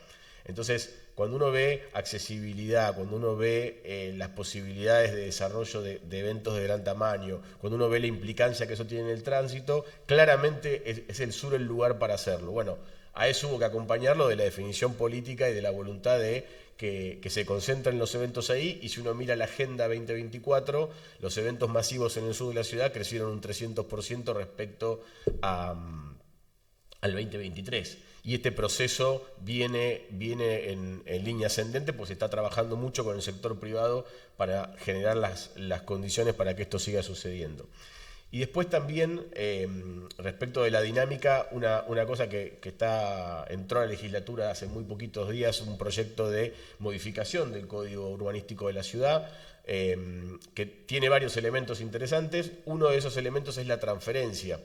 Entonces, cuando uno ve accesibilidad, cuando uno ve las posibilidades de desarrollo de eventos de gran tamaño, cuando uno ve la implicancia que eso tiene en el tránsito, claramente es el sur el lugar para hacerlo. Bueno, a eso hubo que acompañarlo de la definición política y de la voluntad de que se concentren los eventos ahí, y si uno mira la Agenda 2024, los eventos masivos en el sur de la ciudad crecieron un 300% respecto al 2023. Y este proceso viene en línea ascendente, pues se está trabajando mucho con el sector privado para generar las condiciones para que esto siga sucediendo. Y después también, respecto de la dinámica, una cosa que entró a la legislatura hace muy poquitos días, un proyecto de modificación del Código Urbanístico de la ciudad, que tiene varios elementos interesantes. Uno de esos elementos es la transferencia.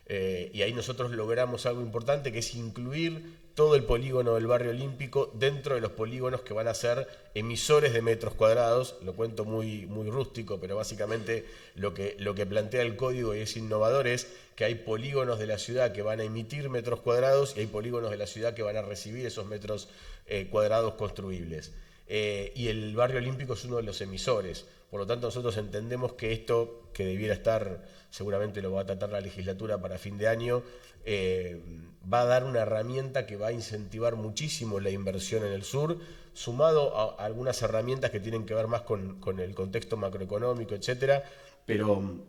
Y ahí nosotros logramos algo importante, que es incluir todo el polígono del barrio olímpico dentro de los polígonos que van a ser emisores de metros cuadrados. Lo cuento muy, muy rústico, pero básicamente lo que plantea el código y es innovador es que hay polígonos de la ciudad que van a emitir metros cuadrados y hay polígonos de la ciudad que van a recibir esos metros cuadrados construibles. Y el barrio olímpico es uno de los emisores. Por lo tanto, nosotros entendemos que esto, que debiera estar, seguramente lo va a tratar la legislatura para fin de año, va a dar una herramienta que va a incentivar muchísimo la inversión en el sur, sumado a algunas herramientas que tienen que ver más con el contexto macroeconómico, etcétera. Pero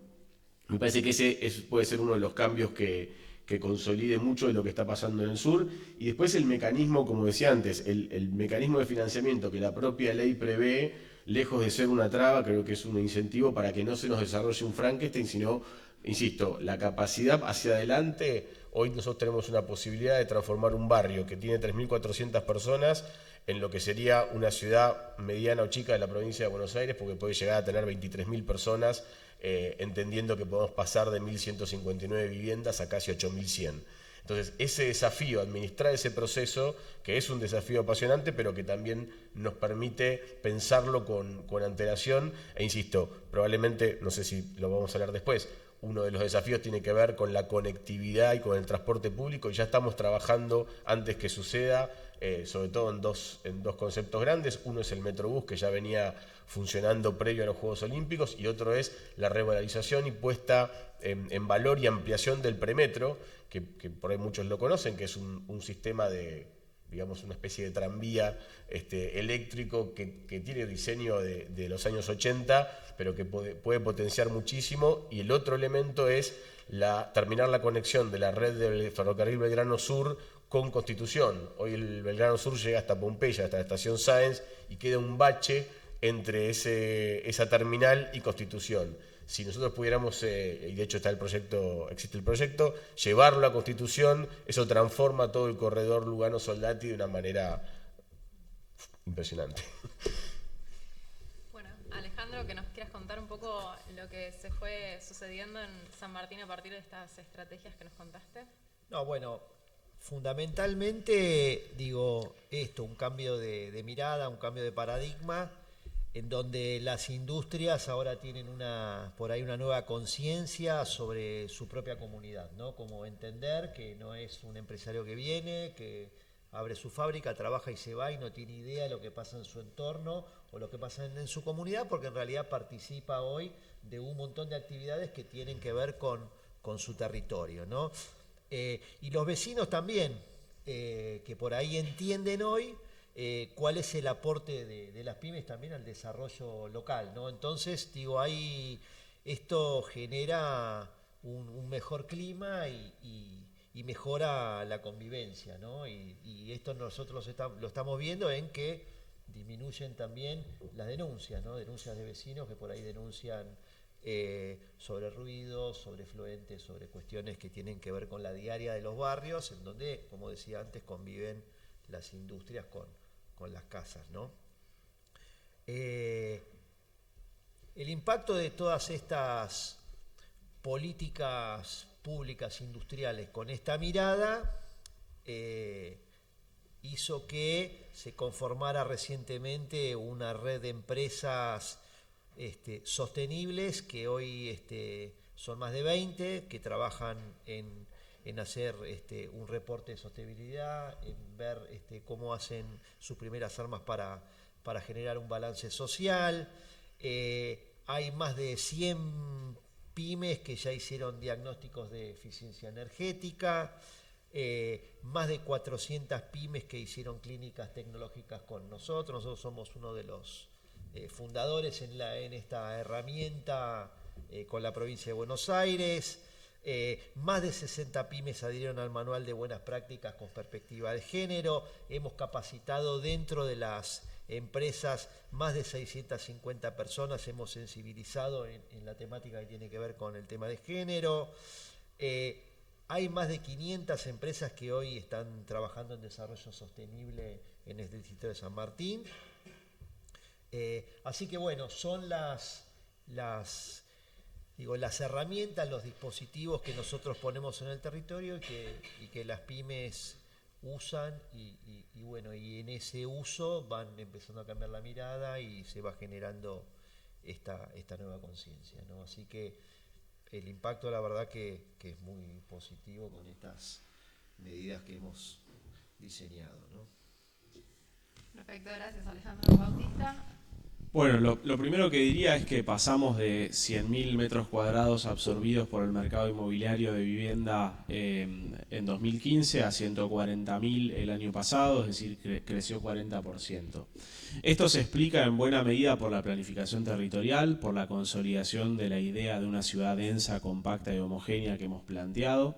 me parece que ese puede ser uno de los cambios que consolide mucho de lo que está pasando en el sur. Y después el mecanismo, como decía antes, el mecanismo de financiamiento que la propia ley prevé, lejos de ser una traba, creo que es un incentivo para que no se nos desarrolle un Frankenstein, sino, insisto, la capacidad hacia adelante. Hoy nosotros tenemos una posibilidad de transformar un barrio que tiene 3.400 personas en lo que sería una ciudad mediana o chica de la provincia de Buenos Aires, porque puede llegar a tener 23.000 personas, entendiendo que podemos pasar de 1.159 viviendas a casi 8.100. Entonces, ese desafío, administrar ese proceso, que es un desafío apasionante, pero que también nos permite pensarlo con antelación, e insisto, probablemente, no sé si lo vamos a hablar después, uno de los desafíos tiene que ver con la conectividad y con el transporte público, y ya estamos trabajando antes que suceda, sobre todo en dos conceptos grandes. Uno es el Metrobús, que ya venía funcionando previo a los Juegos Olímpicos, y otro es la revalorización y puesta en valor y ampliación del premetro, que por ahí muchos lo conocen, que es un sistema de, digamos, una especie de tranvía eléctrico que tiene diseño de los años 80, pero que puede potenciar muchísimo. Y el otro elemento es terminar la conexión de la red del ferrocarril Belgrano Sur con Constitución. Hoy el Belgrano Sur llega hasta Pompeya, hasta la estación Sáenz, y queda un bache entre esa terminal y Constitución. Si nosotros pudiéramos, y de hecho existe el proyecto, llevarlo a Constitución, eso transforma todo el corredor Lugano-Soldati de una manera impresionante. Bueno, Alejandro, que nos quieras contar un poco lo que se fue sucediendo en San Martín a partir de estas estrategias que nos contaste. No, bueno, fundamentalmente, un cambio de mirada, un cambio de paradigma, en donde las industrias ahora tienen por ahí una nueva conciencia sobre su propia comunidad, ¿no? Como entender que no es un empresario que viene, que abre su fábrica, trabaja y se va y no tiene idea de lo que pasa en su entorno o lo que pasa en su comunidad, porque en realidad participa hoy de un montón de actividades que tienen que ver con su territorio, ¿no? Y los vecinos también, que por ahí entienden hoy cuál es el aporte de las pymes también al desarrollo local, ¿no? Entonces, esto genera un mejor clima y mejora la convivencia, ¿no? Y esto nosotros lo estamos viendo en que disminuyen también las denuncias, ¿no? Denuncias de vecinos que por ahí denuncian sobre ruidos, sobre efluentes, sobre cuestiones que tienen que ver con la diaria de los barrios, en donde, como decía antes, conviven las industrias con las casas, ¿no? El impacto de todas estas políticas públicas industriales con esta mirada hizo que se conformara recientemente una red de empresas sostenibles, que hoy son más de 20, que trabajan en hacer un reporte de sostenibilidad, en ver cómo hacen sus primeras armas para generar un balance social. Hay más de 100 pymes que ya hicieron diagnósticos de eficiencia energética, más de 400 pymes que hicieron clínicas tecnológicas con nosotros. Nosotros somos uno de los fundadores en esta herramienta con la provincia de Buenos Aires. Más de 60 pymes adhirieron al manual de buenas prácticas con perspectiva de género. Hemos capacitado dentro de las empresas más de 650 personas, hemos sensibilizado en la temática que tiene que ver con el tema de género. Hay más de 500 empresas que hoy están trabajando en desarrollo sostenible en el distrito de San Martín. Así que bueno, son las las herramientas, los dispositivos que nosotros ponemos en el territorio y que las pymes usan y bueno, y en ese uso van empezando a cambiar la mirada y se va generando esta nueva conciencia, ¿no? Así que el impacto, la verdad que es muy positivo con estas medidas que hemos diseñado, ¿no? Perfecto, gracias Alejandro. Bautista. Bueno, lo primero que diría es que pasamos de 100.000 metros cuadrados absorbidos por el mercado inmobiliario de vivienda en 2015 a 140.000 el año pasado, es decir, creció 40%. Esto se explica en buena medida por la planificación territorial, por la consolidación de la idea de una ciudad densa, compacta y homogénea que hemos planteado,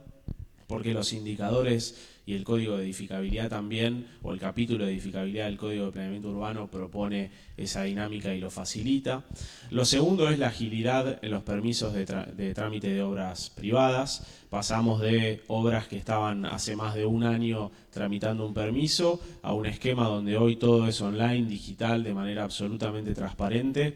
porque los indicadores y el Código de Edificabilidad también, o el capítulo de edificabilidad del Código de Planeamiento Urbano propone esa dinámica y lo facilita. Lo segundo es la agilidad en los permisos de trámite de obras privadas. Pasamos de obras que estaban hace más de un año tramitando un permiso a un esquema donde hoy todo es online, digital, de manera absolutamente transparente,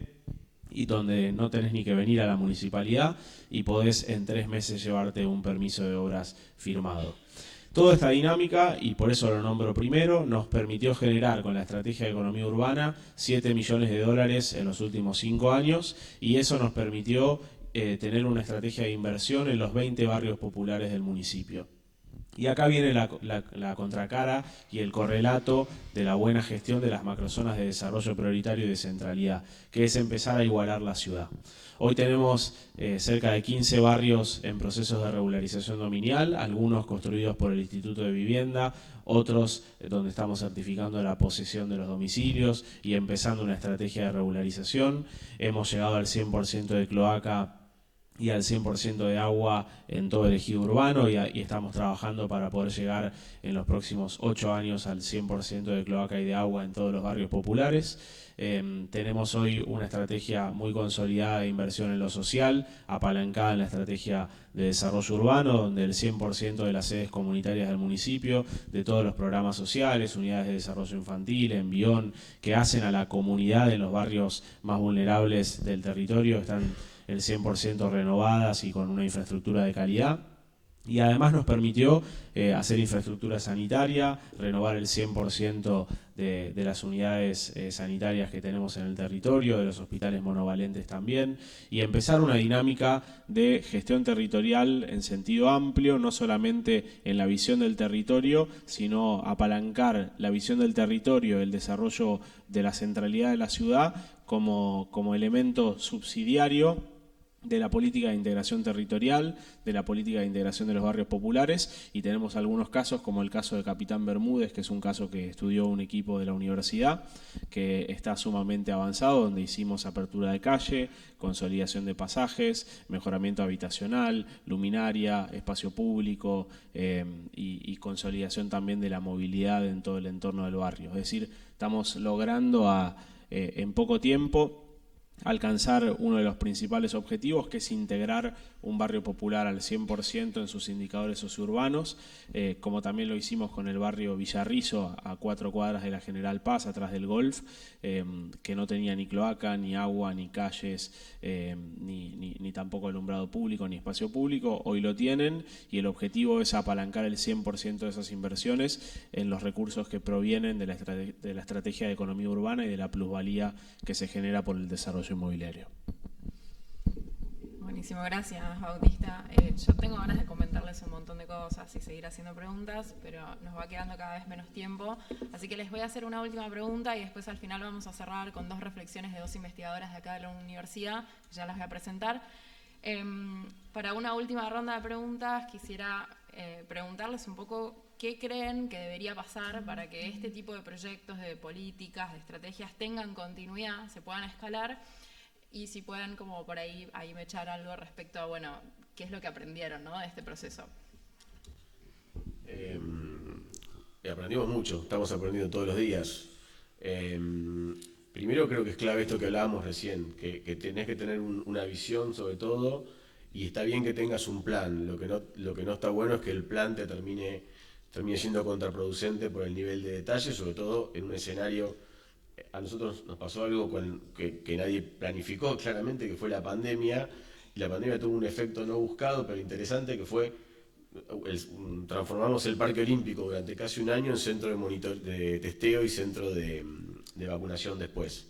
y donde no tenés ni que venir a la municipalidad y podés en 3 meses llevarte un permiso de obras firmado. Toda esta dinámica, y por eso lo nombro primero, nos permitió generar con la estrategia de economía urbana 7 millones de dólares en los últimos 5 años, y eso nos permitió tener una estrategia de inversión en los 20 barrios populares del municipio. Y acá viene la contracara y el correlato de la buena gestión de las macrozonas de desarrollo prioritario y de centralidad, que es empezar a igualar la ciudad. Hoy tenemos cerca de 15 barrios en procesos de regularización dominial, algunos construidos por el Instituto de Vivienda, otros donde estamos certificando la posesión de los domicilios y empezando una estrategia de regularización. Hemos llegado al 100% de cloaca y al 100% de agua en todo el ejido urbano y estamos trabajando para poder llegar en los próximos 8 años al 100% de cloaca y de agua en todos los barrios populares. Tenemos hoy una estrategia muy consolidada de inversión en lo social, apalancada en la estrategia de desarrollo urbano, donde el 100% de las sedes comunitarias del municipio, de todos los programas sociales, unidades de desarrollo infantil, envión, que hacen a la comunidad en los barrios más vulnerables del territorio, están el 100% renovadas y con una infraestructura de calidad. Y además nos permitió hacer infraestructura sanitaria, renovar el 100% de las unidades sanitarias que tenemos en el territorio, de los hospitales monovalentes también, y empezar una dinámica de gestión territorial en sentido amplio, no solamente en la visión del territorio, sino apalancar la visión del territorio, el desarrollo de la centralidad de la ciudad como elemento subsidiario de la política de integración territorial, de la política de integración de los barrios populares, y tenemos algunos casos como el caso de Capitán Bermúdez, que es un caso que estudió un equipo de la universidad, que está sumamente avanzado, donde hicimos apertura de calle, consolidación de pasajes, mejoramiento habitacional, luminaria, espacio público y consolidación también de la movilidad en todo el entorno del barrio. Es decir, estamos logrando en poco tiempo alcanzar uno de los principales objetivos, que es integrar un barrio popular al 100% en sus indicadores sociourbanos, como también lo hicimos con el barrio Villarrizo, a 4 cuadras de la General Paz, atrás del Golf, que no tenía ni cloaca, ni agua, ni calles, ni tampoco alumbrado público, ni espacio público. Hoy lo tienen, y el objetivo es apalancar el 100% de esas inversiones en los recursos que provienen de la estrategia de economía urbana y de la plusvalía que se genera por el desarrollo inmobiliario. Buenísimo, gracias Bautista. Yo tengo ganas de comentarles un montón de cosas y seguir haciendo preguntas, pero nos va quedando cada vez menos tiempo, así que les voy a hacer una última pregunta y después al final vamos a cerrar con 2 reflexiones de 2 investigadoras de acá de la universidad, que ya las voy a presentar. Para una última ronda de preguntas quisiera preguntarles un poco qué creen que debería pasar para que este tipo de proyectos, de políticas, de estrategias tengan continuidad, se puedan escalar, y si pueden como por ahí me echar algo respecto a, bueno, qué es lo que aprendieron, ¿no?, de este proceso. Aprendimos mucho, estamos aprendiendo todos los días. Primero creo que es clave esto que hablábamos recién, que tenés que tener una visión sobre todo, y está bien que tengas un plan. Lo que no está bueno es que el plan te termine siendo contraproducente por el nivel de detalle, sobre todo en un escenario. A nosotros nos pasó algo que nadie planificó claramente, que fue la pandemia, y la pandemia tuvo un efecto no buscado, pero interesante, que fue transformamos el Parque Olímpico durante casi un año en centro de testeo y centro de vacunación después.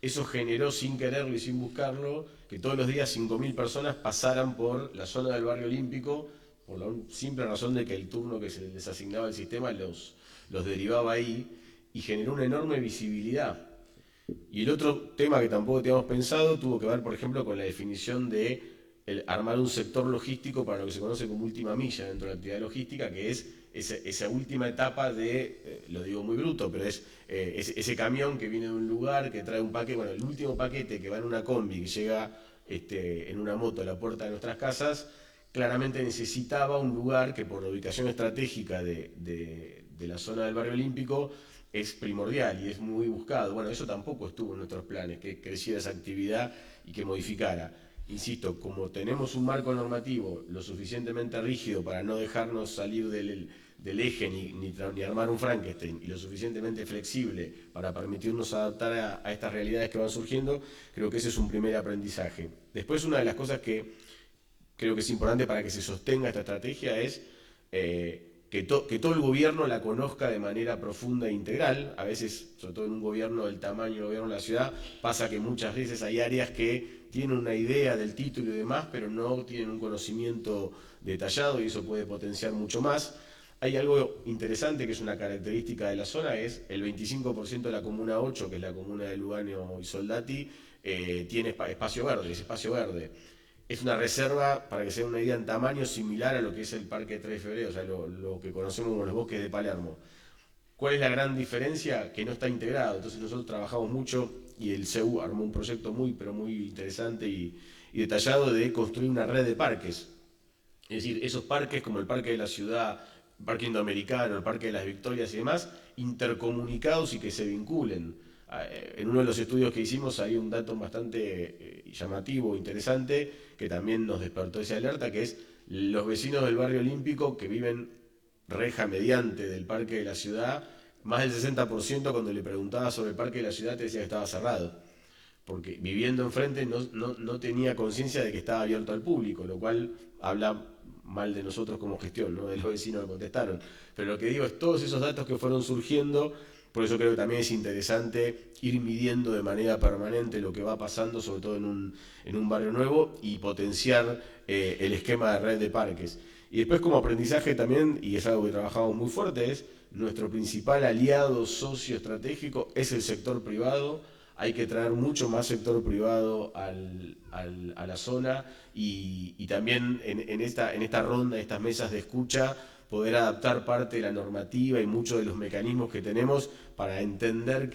Eso generó, sin quererlo y sin buscarlo, que todos los días 5.000 personas pasaran por la zona del Barrio Olímpico, por la simple razón de que el turno que se les asignaba al sistema los derivaba ahí, y generó una enorme visibilidad. Y el otro tema que tampoco teníamos pensado tuvo que ver, por ejemplo, con la definición de armar un sector logístico para lo que se conoce como última milla dentro de la actividad logística, que es esa última etapa de, lo digo muy bruto, pero es ese camión que viene de un lugar, que trae un paquete, bueno, el último paquete que va en una combi, que llega en una moto a la puerta de nuestras casas, claramente necesitaba un lugar que por la ubicación estratégica de la zona del Barrio Olímpico es primordial y es muy buscado. Bueno, eso tampoco estuvo en nuestros planes, que creciera esa actividad y que modificara. Insisto, como tenemos un marco normativo lo suficientemente rígido para no dejarnos salir del eje ni armar un Frankenstein, y lo suficientemente flexible para permitirnos adaptar a estas realidades que van surgiendo, creo que ese es un primer aprendizaje. Después, una de las cosas que creo que es importante para que se sostenga esta estrategia es que todo el gobierno la conozca de manera profunda e integral. A veces, sobre todo en un gobierno del tamaño del gobierno de la ciudad, pasa que muchas veces hay áreas que tienen una idea del título y demás, pero no tienen un conocimiento detallado, y eso puede potenciar mucho más. Hay algo interesante que es una característica de la zona, es el 25% de la Comuna 8, que es la comuna de Lugano y Soldati, tiene espacio verde, ese espacio verde. Es una reserva, para que se den una idea, en tamaño similar a lo que es el Parque 3 de Febrero, o sea, lo que conocemos como los bosques de Palermo. ¿Cuál es la gran diferencia? Que no está integrado. Entonces nosotros trabajamos mucho, y el CEU armó un proyecto muy interesante y detallado de construir una red de parques. Es decir, esos parques como el Parque de la Ciudad, el Parque Indoamericano, el Parque de las Victorias y demás, intercomunicados y que se vinculen. En uno de los estudios que hicimos hay un dato bastante llamativo, interesante, que también nos despertó esa alerta, que es los vecinos del Barrio Olímpico que viven reja mediante del Parque de la Ciudad, más del 60% cuando le preguntaba sobre el Parque de la Ciudad te decía que estaba cerrado, porque viviendo enfrente no tenía conciencia de que estaba abierto al público, lo cual habla mal de nosotros como gestión, no de los vecinos que contestaron. Pero lo que digo es todos esos datos que fueron surgiendo. Por eso creo que también es interesante ir midiendo de manera permanente lo que va pasando, sobre todo en un barrio nuevo, y potenciar el esquema de red de parques. Y después, como aprendizaje también, y es algo que trabajamos muy fuerte, es nuestro principal aliado socio estratégico es el sector privado. Hay que traer mucho más sector privado a la zona, y también en esta ronda, estas mesas de escucha, poder adaptar parte de la normativa y muchos de los mecanismos que tenemos para entender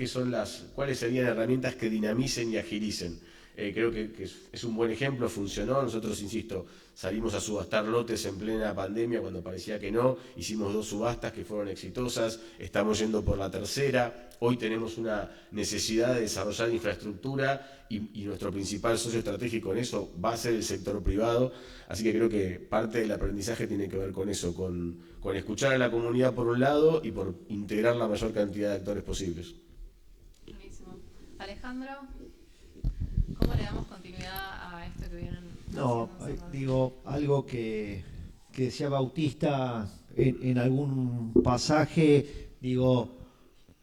cuáles serían herramientas que dinamicen y agilicen. Creo que es un buen ejemplo, funcionó. Nosotros, insisto, salimos a subastar lotes en plena pandemia cuando parecía que no, hicimos 2 subastas que fueron exitosas, estamos yendo por la tercera. Hoy tenemos una necesidad de desarrollar infraestructura, y nuestro principal socio estratégico en eso va a ser el sector privado. Así que creo que parte del aprendizaje tiene que ver con eso, con escuchar a la comunidad por un lado y por integrar la mayor cantidad de actores posibles. Buenísimo. Alejandro, ¿cómo le damos continuidad a esto que vienen? No, digo, algo que decía Bautista en algún pasaje, digo,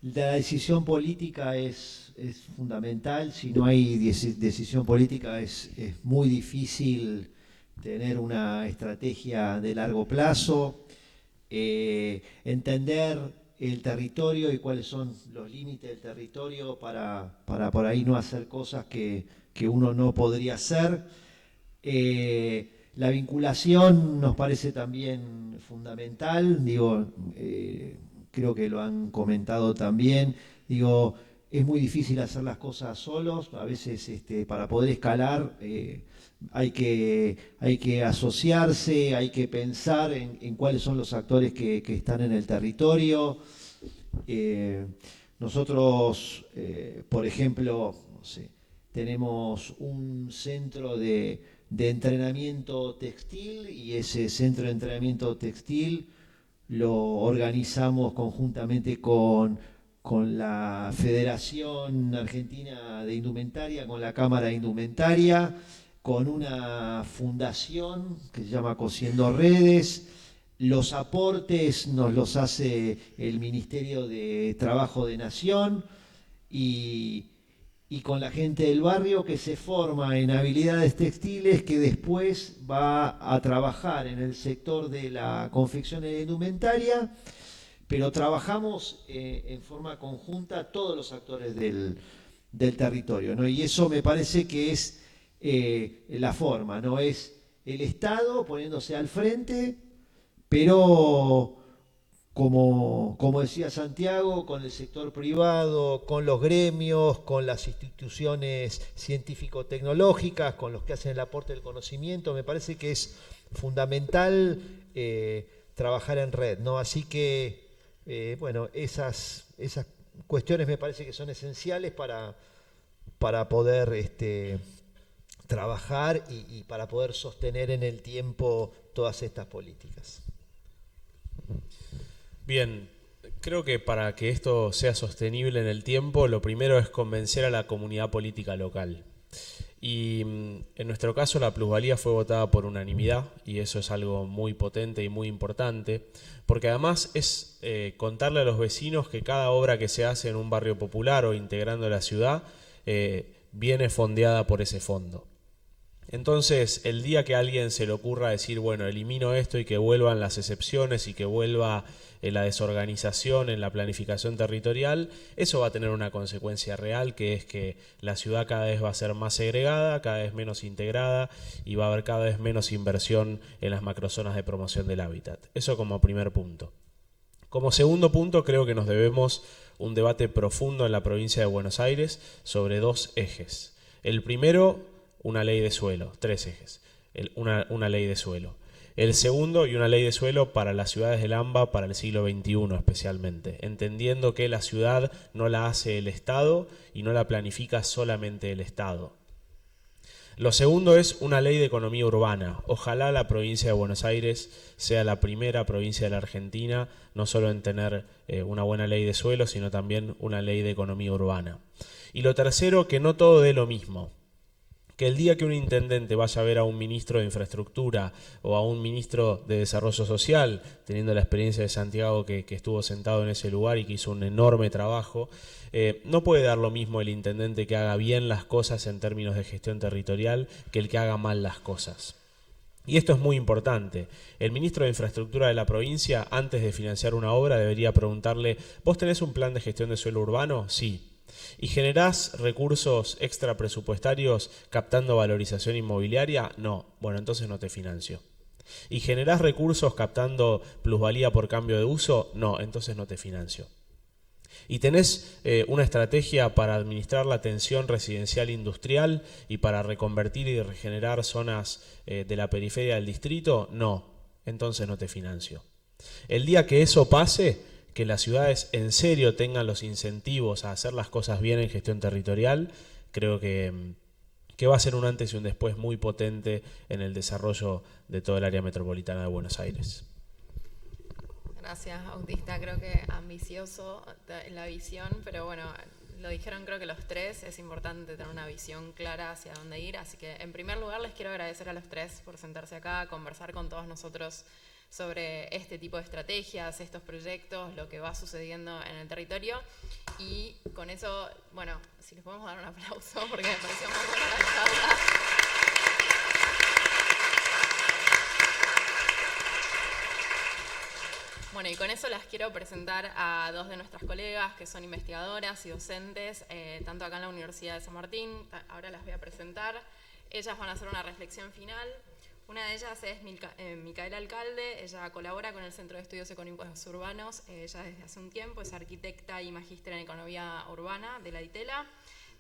la decisión política es fundamental. Si no hay decisión política es muy difícil tener una estrategia de largo plazo, entender el territorio y cuáles son los límites del territorio para por ahí no hacer cosas que uno no podría hacer. La vinculación nos parece también fundamental, digo, creo que lo han comentado también, digo, es muy difícil hacer las cosas solos, a veces para poder escalar hay que asociarse, hay que pensar en cuáles son los actores que están en el territorio. Nosotros, por ejemplo, no sé, tenemos un centro de entrenamiento textil, y ese centro de entrenamiento textil lo organizamos conjuntamente con la Federación Argentina de Indumentaria, con la Cámara de Indumentaria. con una fundación que se llama Cosiendo Redes. Los aportes nos los hace el Ministerio de Trabajo de Nación y con la gente del barrio que se forma en habilidades textiles, que después va a trabajar en el sector de la confección de indumentaria, pero trabajamos en forma conjunta todos los actores del territorio, ¿no? Y eso me parece que es la forma, ¿no? Es el Estado poniéndose al frente, pero como decía Santiago, con el sector privado, con los gremios, con las instituciones científico-tecnológicas, con los que hacen el aporte del conocimiento. Me parece que es fundamental trabajar en red, ¿no? Así que, bueno, esas cuestiones me parece que son esenciales para poder trabajar y para poder sostener en el tiempo todas estas políticas. Bien, creo que para que esto sea sostenible en el tiempo, lo primero es convencer a la comunidad política local. Y en nuestro caso la plusvalía fue votada por unanimidad y eso es algo muy potente y muy importante, porque además es contarle a los vecinos que cada obra que se hace en un barrio popular o integrando la ciudad viene fondeada por ese fondo. Entonces, el día que a alguien se le ocurra decir, bueno, elimino esto y que vuelvan las excepciones y que vuelva la desorganización en la planificación territorial, eso va a tener una consecuencia real, que es que la ciudad cada vez va a ser más segregada, cada vez menos integrada y va a haber cada vez menos inversión en las macrozonas de promoción del hábitat. Eso como primer punto. Como segundo punto, creo que nos debemos un debate profundo en la provincia de Buenos Aires sobre dos ejes. El primero, una ley de suelo, tres ejes, una ley de suelo. El segundo, y una ley de suelo para las ciudades del AMBA para el siglo XXI especialmente, entendiendo que la ciudad no la hace el Estado y no la planifica solamente el Estado. Lo segundo es una ley de economía urbana. Ojalá la provincia de Buenos Aires sea la primera provincia de la Argentina, no solo en tener una buena ley de suelo, sino también una ley de economía urbana. Y lo tercero, que no todo dé lo mismo. Que el día que un intendente vaya a ver a un ministro de Infraestructura o a un ministro de Desarrollo Social, teniendo la experiencia de Santiago que estuvo sentado en ese lugar y que hizo un enorme trabajo, no puede dar lo mismo el intendente que haga bien las cosas en términos de gestión territorial que el que haga mal las cosas. Y esto es muy importante. El ministro de Infraestructura de la provincia, antes de financiar una obra, debería preguntarle, ¿vos tenés un plan de gestión de suelo urbano? Sí. ¿Y generás recursos extra presupuestarios captando valorización inmobiliaria? No. Bueno, entonces no te financio. ¿Y generás recursos captando plusvalía por cambio de uso? No, entonces no te financio. ¿Y tenés una estrategia para administrar la tensión residencial industrial y para reconvertir y regenerar zonas de la periferia del distrito? No, entonces no te financio. El día que eso pase, que las ciudades en serio tengan los incentivos a hacer las cosas bien en gestión territorial, creo que va a ser un antes y un después muy potente en el desarrollo de todo el área metropolitana de Buenos Aires. Gracias, Bautista. Creo que ambicioso la visión, pero bueno, lo dijeron creo que los tres, es importante tener una visión clara hacia dónde ir. Así que en primer lugar les quiero agradecer a los tres por sentarse acá, conversar con todos nosotros sobre este tipo de estrategias, estos proyectos, lo que va sucediendo en el territorio. Y con eso, bueno, si les podemos dar un aplauso porque me pareció muy buena la charla. Bueno, y con eso las quiero presentar a dos de nuestras colegas que son investigadoras y docentes, tanto acá en la Universidad de San Martín. Ahora las voy a presentar. Ellas van a hacer una reflexión final. Una de ellas es Micaela Alcalde. Ella colabora con el Centro de Estudios Económicos Urbanos. Ella desde hace un tiempo es arquitecta y magíster en Economía Urbana de la ITELA.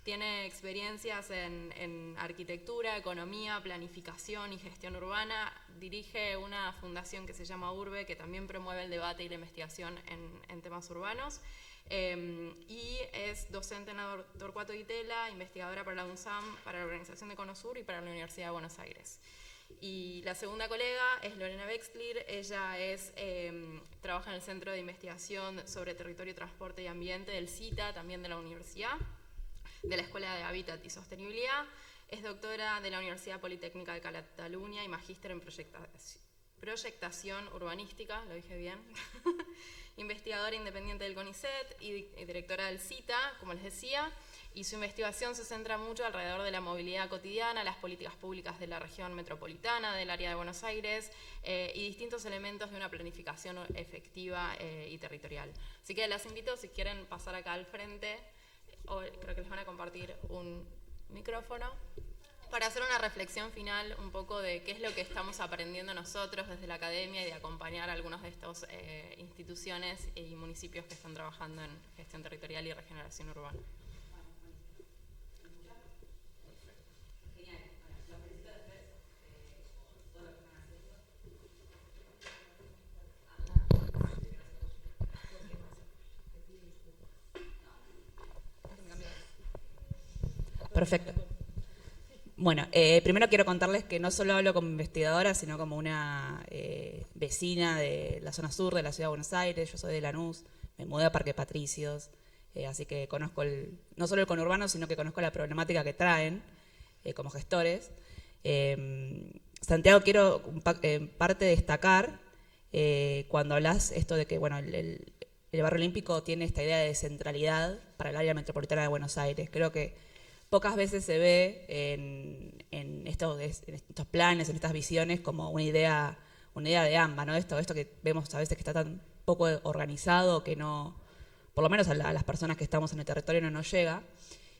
Tiene experiencias en arquitectura, economía, planificación y gestión urbana. Dirige una fundación que se llama Urbe, que también promueve el debate y la investigación en temas urbanos. Y es docente en la Torcuato Itela, investigadora para la UNSAM, para la Organización de Conosur y para la Universidad de Buenos Aires. Y la segunda colega es Lorena Wexler. Ella trabaja en el Centro de Investigación sobre Territorio, Transporte y Ambiente del CITA, también de la Universidad, de la Escuela de Hábitat y Sostenibilidad. Es doctora de la Universidad Politécnica de Cataluña y magíster en proyectación urbanística, lo dije bien. Investigadora independiente del CONICET y directora del CITA, como les decía, y su investigación se centra mucho alrededor de la movilidad cotidiana, las políticas públicas de la región metropolitana, del área de Buenos Aires y distintos elementos de una planificación efectiva y territorial. Así que las invito, si quieren pasar acá al frente, creo que les van a compartir un micrófono, para hacer una reflexión final un poco de qué es lo que estamos aprendiendo nosotros desde la academia y de acompañar a algunas de estas instituciones y municipios que están trabajando en gestión territorial y regeneración urbana. Perfecto. Bueno, primero quiero contarles que no solo hablo como investigadora, sino como una vecina de la zona sur de la Ciudad de Buenos Aires. Yo soy de Lanús, me mudé a Parque Patricios, así que conozco no solo el conurbano, sino que conozco la problemática que traen como gestores. Santiago, quiero en parte destacar, cuando hablas esto de que bueno, el Barrio Olímpico tiene esta idea de centralidad para el área metropolitana de Buenos Aires. Creo que pocas veces se ve en estos planes, en estas visiones, como una idea de AMBA, ¿no? Esto que vemos a veces que está tan poco organizado que no, por lo menos a las personas que estamos en el territorio no nos llega,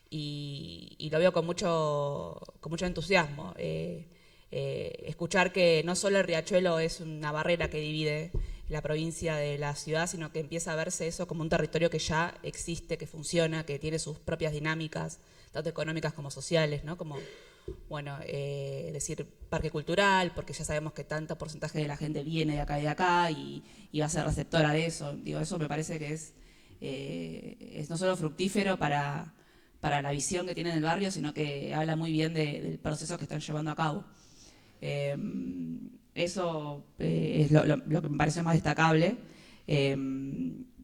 y lo veo con mucho entusiasmo. Escuchar que no solo el riachuelo es una barrera que divide la provincia de la ciudad, sino que empieza a verse eso como un territorio que ya existe, que funciona, que tiene sus propias dinámicas, tanto económicas como sociales, ¿no? Como, bueno, decir parque cultural, porque ya sabemos que tanto porcentaje de la gente viene de acá y va a ser receptora de eso. Digo, eso me parece que es no solo fructífero para la visión que tiene del barrio, sino que habla muy bien del proceso que están llevando a cabo. Eso es lo que me parece más destacable.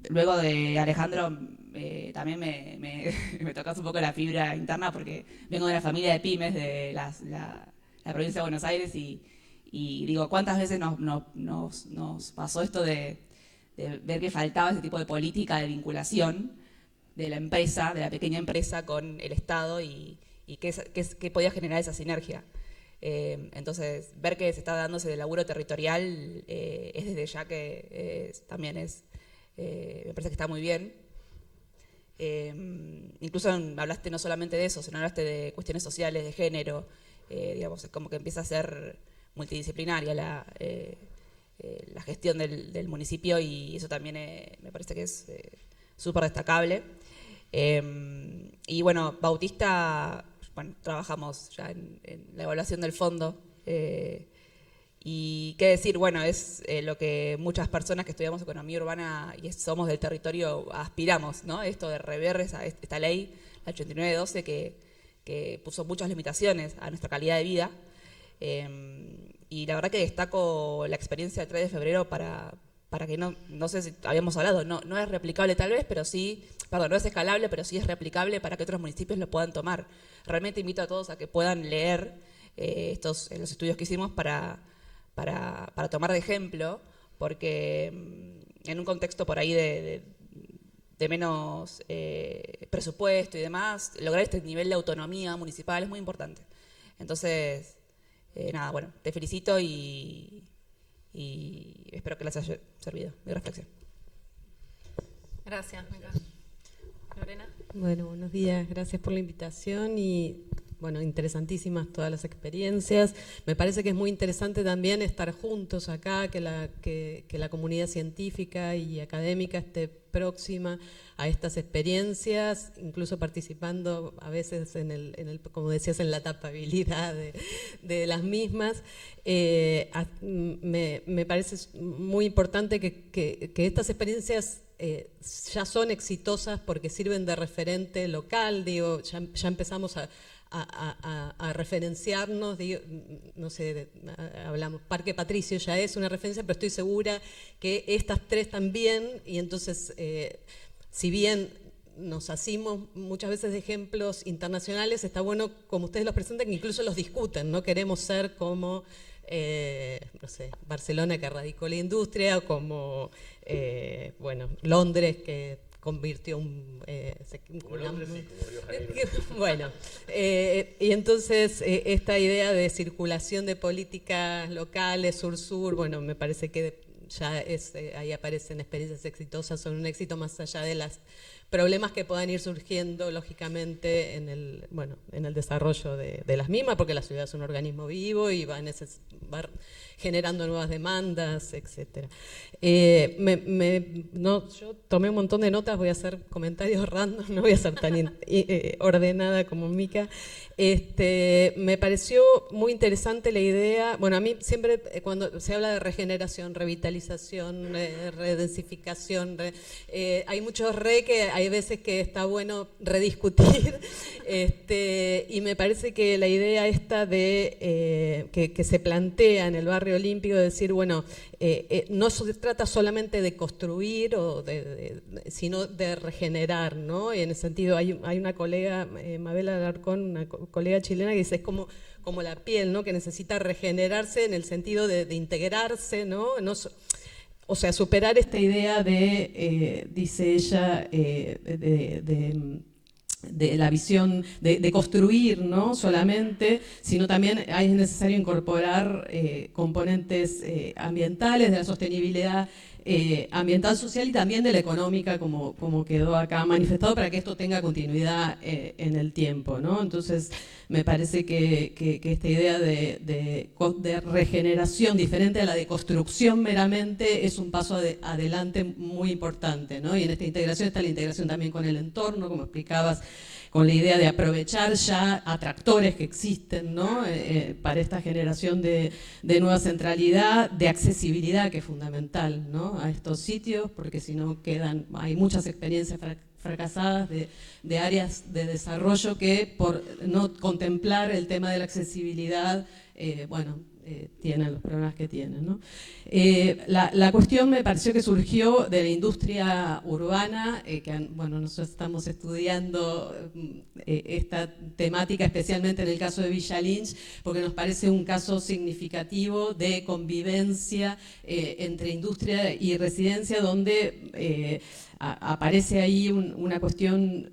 Luego de Alejandro, también me tocas un poco la fibra interna, porque vengo de una familia de pymes de la provincia de Buenos Aires y digo, ¿cuántas veces nos pasó esto de ver que faltaba ese tipo de política de vinculación de la empresa, de la pequeña empresa con el Estado y qué podía generar esa sinergia? Entonces, ver que se está dándose de laburo territorial es desde ya que también me parece que está muy bien. Incluso hablaste no solamente de eso, sino hablaste de cuestiones sociales, de género, digamos, es como que empieza a ser multidisciplinaria la gestión del municipio, y eso también me parece que es súper destacable. Y bueno, Bautista, bueno, trabajamos ya en la evaluación del fondo, y qué decir, bueno, es lo que muchas personas que estudiamos economía urbana y somos del territorio aspiramos, ¿no? Esto de rever esta ley, la 8912, que puso muchas limitaciones a nuestra calidad de vida. Y la verdad que destaco la experiencia del 3 de febrero para que no sé si habíamos hablado, no es replicable tal vez, pero sí, perdón, no es escalable, pero sí es replicable para que otros municipios lo puedan tomar. Realmente invito a todos a que puedan leer los estudios que hicimos para tomar de ejemplo, porque en un contexto por ahí de menos presupuesto y demás, lograr este nivel de autonomía municipal es muy importante. Entonces, nada, bueno, te felicito y espero que les haya servido mi reflexión. Gracias, Mica. Lorena. Bueno, buenos días, gracias por la invitación y bueno, interesantísimas todas las experiencias. Me parece que es muy interesante también estar juntos acá, que la comunidad científica y académica esté próxima a estas experiencias, incluso participando a veces como decías, en la tapabilidad de las mismas. Me parece muy importante que estas experiencias ya son exitosas porque sirven de referente local, digo, ya empezamos a referenciarnos, digo, no sé, hablamos, Parque Patricio ya es una referencia, pero estoy segura que estas tres también, y entonces, si bien nos asimos muchas veces de ejemplos internacionales, está bueno como ustedes los presentan, que incluso los discuten, no queremos ser como, no sé, Barcelona que erradicó la industria, o como, bueno, Londres que convirtió bueno, y entonces esta idea de circulación de políticas locales, sur-sur, bueno, me parece que ya ahí aparecen experiencias exitosas, son un éxito más allá de los problemas que puedan ir surgiendo lógicamente en el desarrollo de las mismas, porque la ciudad es un organismo vivo y va generando nuevas demandas, etc. Yo tomé un montón de notas, voy a hacer comentarios random, no voy a ser tan ordenada como Mica. Me pareció muy interesante la idea, bueno, a mí siempre cuando se habla de regeneración, revitalización, redensificación, hay muchos que hay veces que está bueno rediscutir, y me parece que la idea esta de que se plantea en el barrio olímpico, de decir, bueno, no se trata solamente de construir, sino de regenerar, ¿no? Y en ese sentido hay una colega, Mabel Alarcón, una colega chilena, que dice, es como la piel, ¿no? Que necesita regenerarse en el sentido de integrarse, ¿no? O sea, superar esta idea de, dice ella, de la visión de construir, ¿no? Solamente, sino también es necesario incorporar componentes ambientales, de la sostenibilidad ambiental, social y también de la económica, como quedó acá manifestado, para que esto tenga continuidad en el tiempo, ¿no? Entonces, me parece que esta idea de regeneración diferente a la de construcción meramente es un paso adelante muy importante, ¿no? Y en esta integración está la integración también con el entorno, como explicabas, con la idea de aprovechar ya atractores que existen, ¿no? Para esta generación de nueva centralidad, de accesibilidad, que es fundamental, ¿no? A estos sitios, porque si no hay muchas experiencias fracasadas de áreas de desarrollo que por no contemplar el tema de la accesibilidad, tienen los problemas que tienen, ¿no? La cuestión me pareció que surgió de la industria urbana, nosotros estamos estudiando esta temática, especialmente en el caso de Villa Lynch, porque nos parece un caso significativo de convivencia entre industria y residencia, donde aparece ahí una cuestión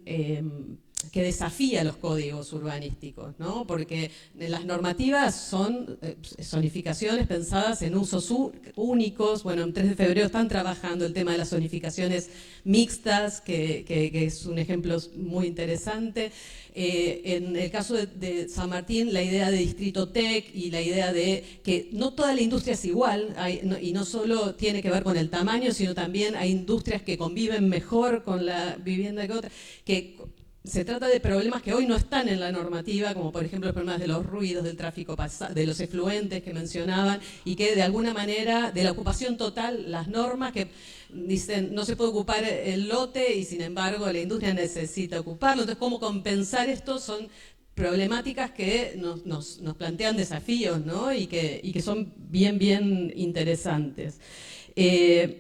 que desafía los códigos urbanísticos, ¿no? Porque las normativas son zonificaciones pensadas en usos únicos. Bueno, en 3 de febrero están trabajando el tema de las zonificaciones mixtas, que es un ejemplo muy interesante. En el caso de San Martín, la idea de distrito tech y la idea de que no toda la industria es igual, y no solo tiene que ver con el tamaño, sino también hay industrias que conviven mejor con la vivienda que otras, que se trata de problemas que hoy no están en la normativa, como por ejemplo los problemas de los ruidos, del tráfico de los efluentes que mencionaban, y que de alguna manera, de la ocupación total, las normas que dicen no se puede ocupar el lote y sin embargo la industria necesita ocuparlo. Entonces, ¿cómo compensar esto? Son problemáticas que nos plantean desafíos, ¿no? y que son bien interesantes.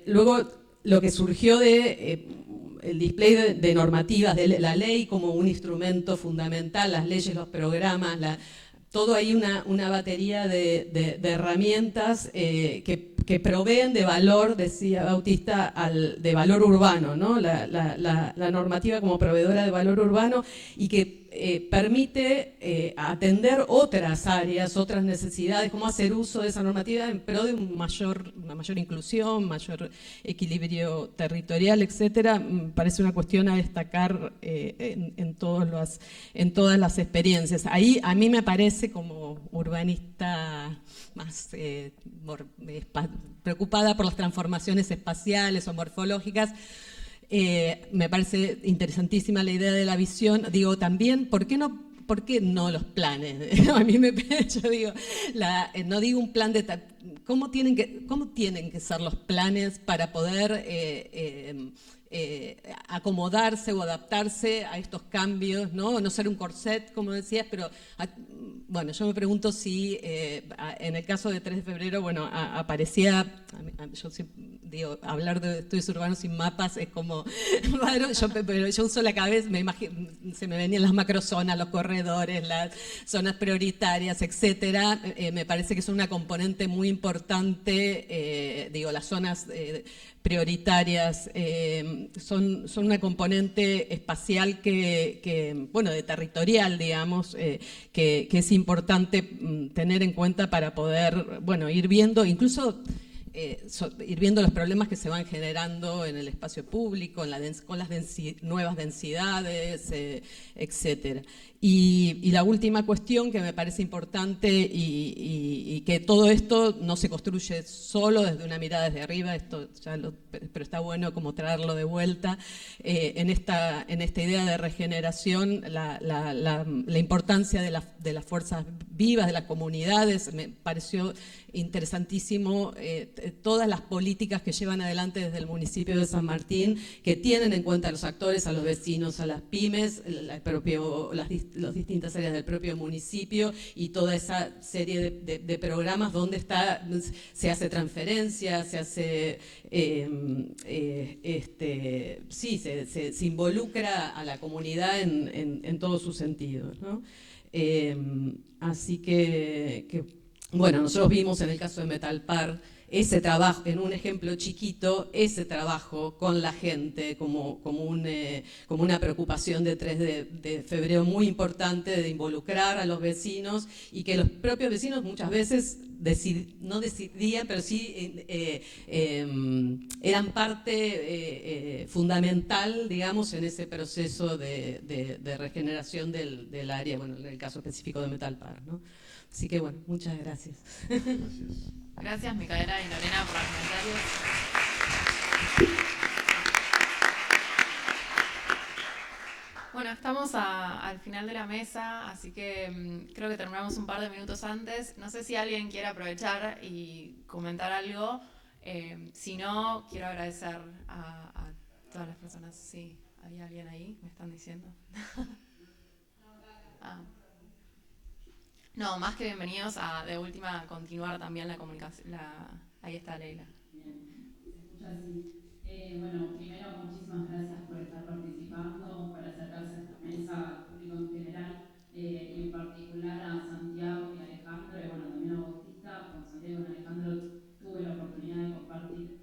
Luego, lo que surgió el display de normativas, de la ley como un instrumento fundamental, las leyes, los programas, todo ahí una batería de herramientas que proveen de valor, decía Bautista, de valor urbano, ¿no? La normativa como proveedora de valor urbano, y que permite atender otras áreas, otras necesidades, cómo hacer uso de esa normativa en pro de una mayor inclusión, mayor equilibrio territorial, etcétera. Me parece una cuestión a destacar en todas las experiencias. Ahí a mí me parece, como urbanista más preocupada por las transformaciones espaciales o morfológicas, me parece interesantísima la idea de la visión. Digo también, ¿por qué no los planes? A mí yo digo, no digo un plan de... ¿Cómo tienen que ser los planes para poder acomodarse o adaptarse a estos cambios, ¿no? No ser un corset, como decías, pero bueno, yo me pregunto si en el caso de 3 de febrero, bueno, aparecía, yo digo, hablar de estudios urbanos sin mapas es como raro, pero yo uso la cabeza, se me venían las macrozonas, los corredores, las zonas prioritarias, etcétera. Me parece que es una componente muy importante, digo, las zonas prioritarias son una componente espacial bueno, de territorial, digamos, que es importante tener en cuenta para poder, bueno, ir viendo, incluso ir viendo los problemas que se van generando en el espacio público, con las nuevas densidades, etcétera. Y la última cuestión que me parece importante y que todo esto no se construye solo desde una mirada desde arriba, pero está bueno como traerlo de vuelta, en esta idea de regeneración, la importancia de las fuerzas vivas, de las comunidades. Me pareció interesantísimo todas las políticas que llevan adelante desde el municipio de San Martín, que tienen en cuenta a los actores, a los vecinos, a las pymes, las distintas áreas del propio municipio y toda esa serie de programas donde se hace transferencia, se hace, se involucra a la comunidad en todos sus sentidos, ¿no? Así que, bueno, nosotros vimos en el caso de Metalpar ese trabajo, en un ejemplo chiquito, ese trabajo con la gente como una preocupación de 3 de febrero muy importante, de involucrar a los vecinos y que los propios vecinos muchas veces no decidían, pero sí eran parte fundamental, digamos, en ese proceso de regeneración del área, bueno, en el caso específico de Metalpar, ¿no? Así que, bueno, muchas gracias. Gracias, Micaela y Lorena, por los comentarios. Bueno, estamos al final de la mesa, así que creo que terminamos un par de minutos antes. No sé si alguien quiere aprovechar y comentar algo. Si no, quiero agradecer a todas las personas. Sí, ¿había alguien ahí? ¿Me están diciendo? No, más que bienvenidos a, de última, continuar también la comunicación. Ahí está Leila. Bien, se escucha así. Bueno, primero, muchísimas gracias por estar participando, por acercarse a esta mesa, al público en general, y en particular a Santiago y a Alejandro, y bueno, también a Bautista. Con Santiago y con Alejandro tuve la oportunidad de compartir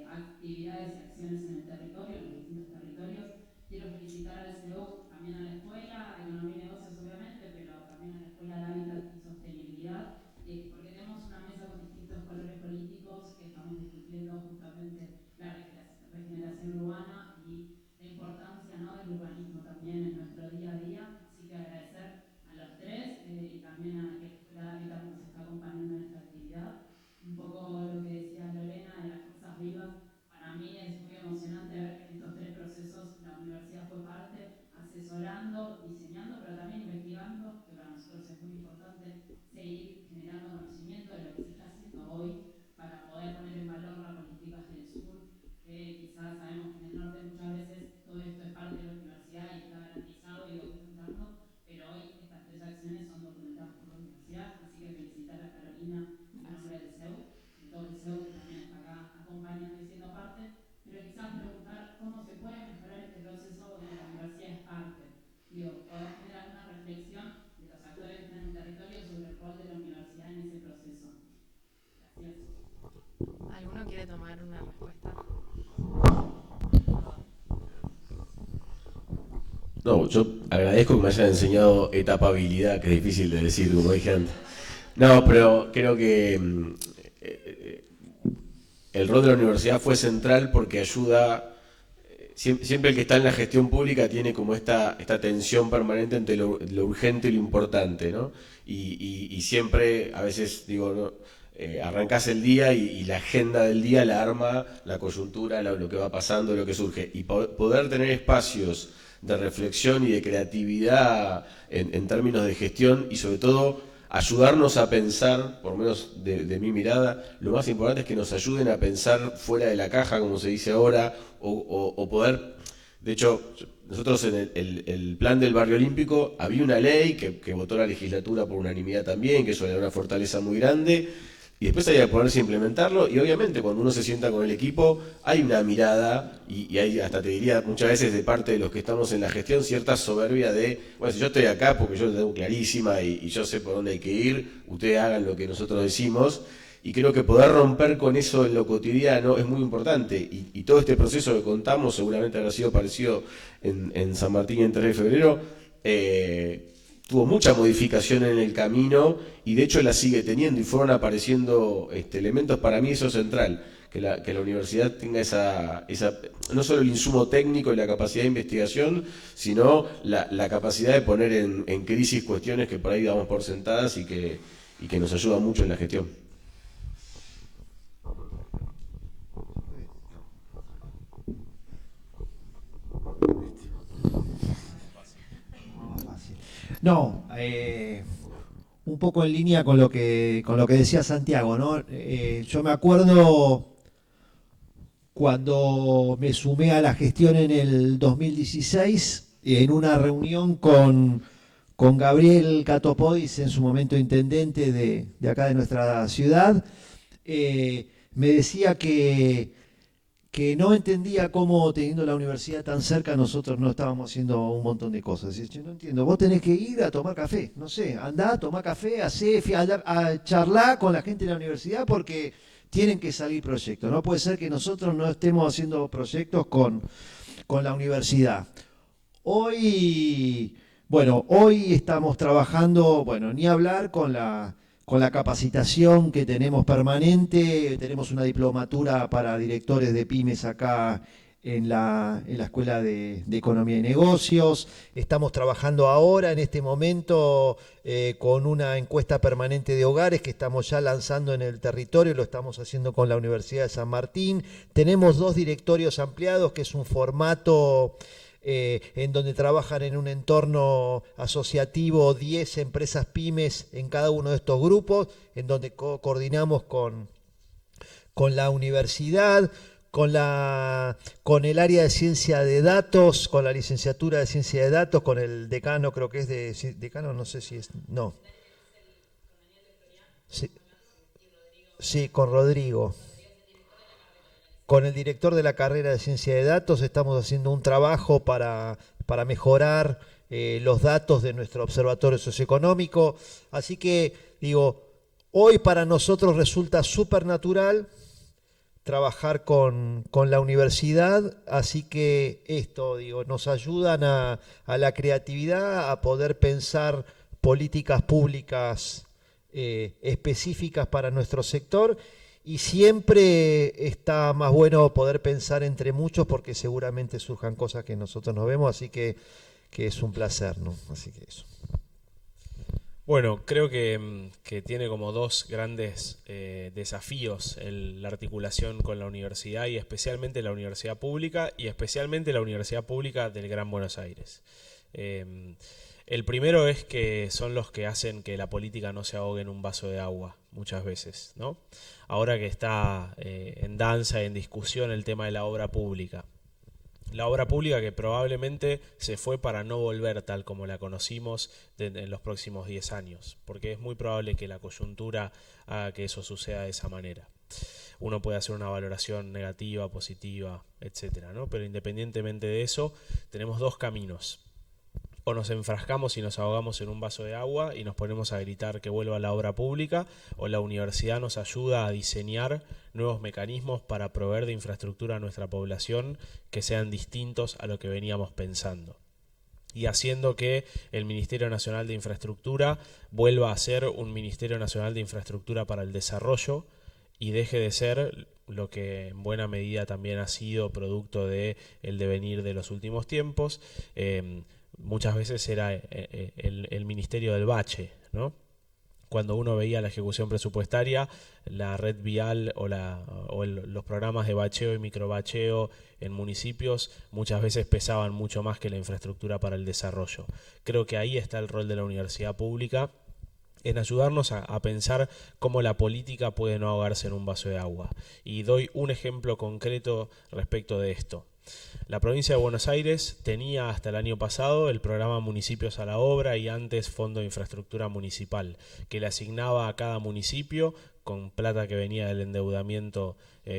actividades y acciones en el territorio, en los distintos territorios. Quiero felicitar al CEU, también a la Escuela de Economía y Negocios, obviamente, pero también a la Escuela de Hábitat y Sostenibilidad, porque tenemos una mesa con distintos colores políticos que estamos discutiendo justamente la regeneración urbana y la importancia, ¿no?, del urbanismo también en nuestro día a día. Así que agradecer a los tres y también a que la Escuela de Hábitat nos está acompañando en esta actividad. Un poco lo que decía Lorena de las fuerzas vivas. Para mí es muy emocionante ver que en estos 3 procesos la universidad fue parte, asesorando, diseñando, pero también investigando, que para nosotros es muy importante seguir generando conocimiento de lo que se está haciendo hoy para poder poner en valor las políticas del sur, que quizás sabemos que en el norte muchas veces todo esto es parte de la universidad y está garantizado y documentando, pero hoy estas 3 acciones son documentadas por la universidad, así que felicitar a Carolina en nombre del CEU, de todo el CEU que también está acá acompañando y siendo parte, pero quizás preguntar cómo se puede mejorar este proceso donde la universidad es parte. Digo, poder tener alguna reflexión de los actores que están en el territorio sobre el rol de la universidad en ese proceso. Gracias. ¿Alguno quiere tomar una respuesta? No, yo agradezco que me hayan enseñado etapabilidad, que es difícil de decir, como dije antes. No, pero creo que el rol de la universidad fue central porque ayuda. Siempre el que está en la gestión pública tiene como esta tensión permanente entre lo urgente y lo importante, ¿no? Y siempre, a veces, digo, ¿no? Arrancás el día y la agenda del día la arma la coyuntura, lo que va pasando, lo que surge. Y poder tener espacios de reflexión y de creatividad en términos de gestión y sobre todo ayudarnos a pensar, por lo menos de mi mirada, lo más importante es que nos ayuden a pensar fuera de la caja, como se dice ahora, o poder, de hecho, nosotros en el plan del Barrio Olímpico había una ley que votó la legislatura por unanimidad también, que eso era una fortaleza muy grande, y después había que ponerse a implementarlo, y obviamente cuando uno se sienta con el equipo hay una mirada, y hay, hasta te diría muchas veces de parte de los que estamos en la gestión, cierta soberbia de, bueno, si yo estoy acá porque yo lo tengo clarísima y yo sé por dónde hay que ir, ustedes hagan lo que nosotros decimos, y creo que poder romper con eso en lo cotidiano es muy importante, y todo este proceso que contamos seguramente habrá sido parecido en San Martín en 3 de febrero, tuvo mucha modificación en el camino y de hecho la sigue teniendo y fueron apareciendo elementos. Para mí eso es central, que la universidad tenga esa no solo el insumo técnico y la capacidad de investigación, sino la capacidad de poner en crisis cuestiones que por ahí damos por sentadas y que nos ayudan mucho en la gestión. No, un poco en línea con lo que decía Santiago, ¿no? Yo me acuerdo cuando me sumé a la gestión en el 2016, en una reunión con Gabriel Catopodis, en su momento intendente de acá de nuestra ciudad, me decía que no entendía cómo, teniendo la universidad tan cerca, nosotros no estábamos haciendo un montón de cosas. Yo no entiendo, vos tenés que ir a tomar café, no sé, andá a tomar café, a charlar con la gente de la universidad porque tienen que salir proyectos. No puede ser que nosotros no estemos haciendo proyectos con la universidad. Hoy estamos trabajando, ni hablar con la capacitación que tenemos permanente. Tenemos una diplomatura para directores de pymes acá en la Escuela de Economía y Negocios. Estamos trabajando ahora, en este momento, con una encuesta permanente de hogares que estamos ya lanzando en el territorio, lo estamos haciendo con la Universidad de San Martín. Tenemos 2 directorios ampliados, que es un formato en donde trabajan en un entorno asociativo 10 empresas pymes en cada uno de estos grupos, en donde coordinamos con la universidad, con el área de ciencia de datos, con la licenciatura de ciencia de datos, con el decano, creo que es decano, no sé si es, no. Sí, con Rodrigo. Con el director de la carrera de Ciencia de Datos estamos haciendo un trabajo para mejorar los datos de nuestro observatorio socioeconómico. Así que, hoy para nosotros resulta súper natural trabajar con la universidad, así que nos ayudan a la creatividad, a poder pensar políticas públicas específicas para nuestro sector. Y siempre está más bueno poder pensar entre muchos porque seguramente surjan cosas que nosotros no vemos, así que es un placer, ¿no? Así que eso. Bueno, creo que tiene como 2 grandes desafíos la articulación con la universidad y especialmente la universidad pública y especialmente la Universidad Pública del Gran Buenos Aires. El primero es que son los que hacen que la política no se ahogue en un vaso de agua muchas veces, ¿no? Ahora que está en danza y en discusión el tema de la obra pública. La obra pública que probablemente se fue para no volver tal como la conocimos en los próximos 10 años, porque es muy probable que la coyuntura haga que eso suceda de esa manera. Uno puede hacer una valoración negativa, positiva, etcétera, ¿no? Pero independientemente de eso, tenemos 2 caminos. O nos enfrascamos y nos ahogamos en un vaso de agua y nos ponemos a gritar que vuelva la obra pública, o la universidad nos ayuda a diseñar nuevos mecanismos para proveer de infraestructura a nuestra población que sean distintos a lo que veníamos pensando. Y haciendo que el Ministerio Nacional de Infraestructura vuelva a ser un Ministerio Nacional de Infraestructura para el Desarrollo y deje de ser lo que en buena medida también ha sido producto del devenir de los últimos tiempos. Muchas veces era el Ministerio del Bache, ¿no? Cuando uno veía la ejecución presupuestaria, la red vial los programas de bacheo y microbacheo en municipios muchas veces pesaban mucho más que la infraestructura para el desarrollo. Creo que ahí está el rol de la universidad pública en ayudarnos a pensar cómo la política puede no ahogarse en un vaso de agua. Y doy un ejemplo concreto respecto de esto. La provincia de Buenos Aires tenía hasta el año pasado el programa Municipios a la Obra y antes Fondo de Infraestructura Municipal, que le asignaba a cada municipio, con plata que venía del endeudamiento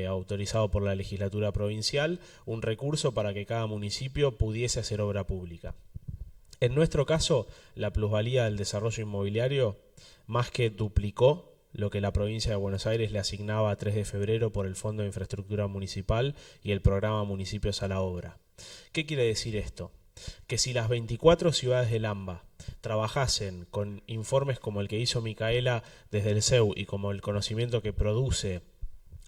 autorizado por la legislatura provincial, un recurso para que cada municipio pudiese hacer obra pública. En nuestro caso, la plusvalía del desarrollo inmobiliario más que duplicó lo que la provincia de Buenos Aires le asignaba a 3 de febrero por el Fondo de Infraestructura Municipal y el programa Municipios a la Obra. ¿Qué quiere decir esto? Que si las 24 ciudades del AMBA trabajasen con informes como el que hizo Micaela desde el CEU y como el conocimiento que produce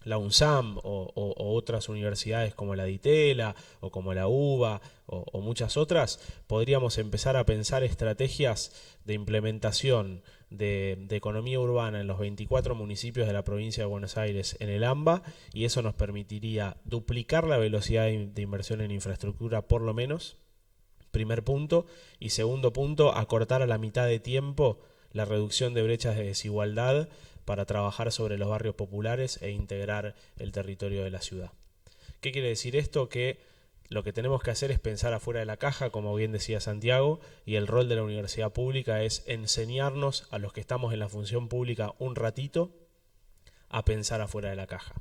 la UNSAM o otras universidades como la DITELA o como la UBA o muchas otras, podríamos empezar a pensar estrategias de implementación de economía urbana en los 24 municipios de la provincia de Buenos Aires en el AMBA, y eso nos permitiría duplicar la velocidad de inversión en infraestructura por lo menos, primer punto, y segundo punto, acortar a la mitad de tiempo la reducción de brechas de desigualdad para trabajar sobre los barrios populares e integrar el territorio de la ciudad. ¿Qué quiere decir esto? Que lo que tenemos que hacer es pensar afuera de la caja, como bien decía Santiago, y el rol de la universidad pública es enseñarnos a los que estamos en la función pública un ratito a pensar afuera de la caja.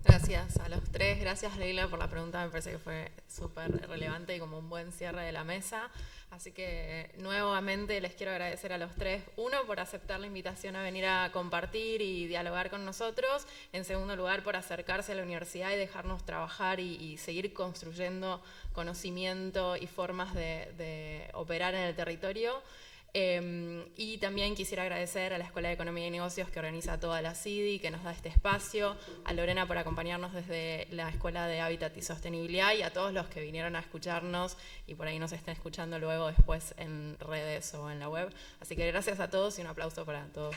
Gracias a los tres, gracias Leila por la pregunta, me parece que fue súper relevante y como un buen cierre de la mesa. Así que nuevamente les quiero agradecer a los tres, uno por aceptar la invitación a venir a compartir y dialogar con nosotros, en segundo lugar por acercarse a la universidad y dejarnos trabajar y seguir construyendo conocimiento y formas de operar en el territorio. Y también quisiera agradecer a la Escuela de Economía y Negocios que organiza toda la CIDI, que nos da este espacio, a Lorena por acompañarnos desde la Escuela de Hábitat y Sostenibilidad y a todos los que vinieron a escucharnos y por ahí nos estén escuchando luego después en redes o en la web. Así que gracias a todos y un aplauso para todos.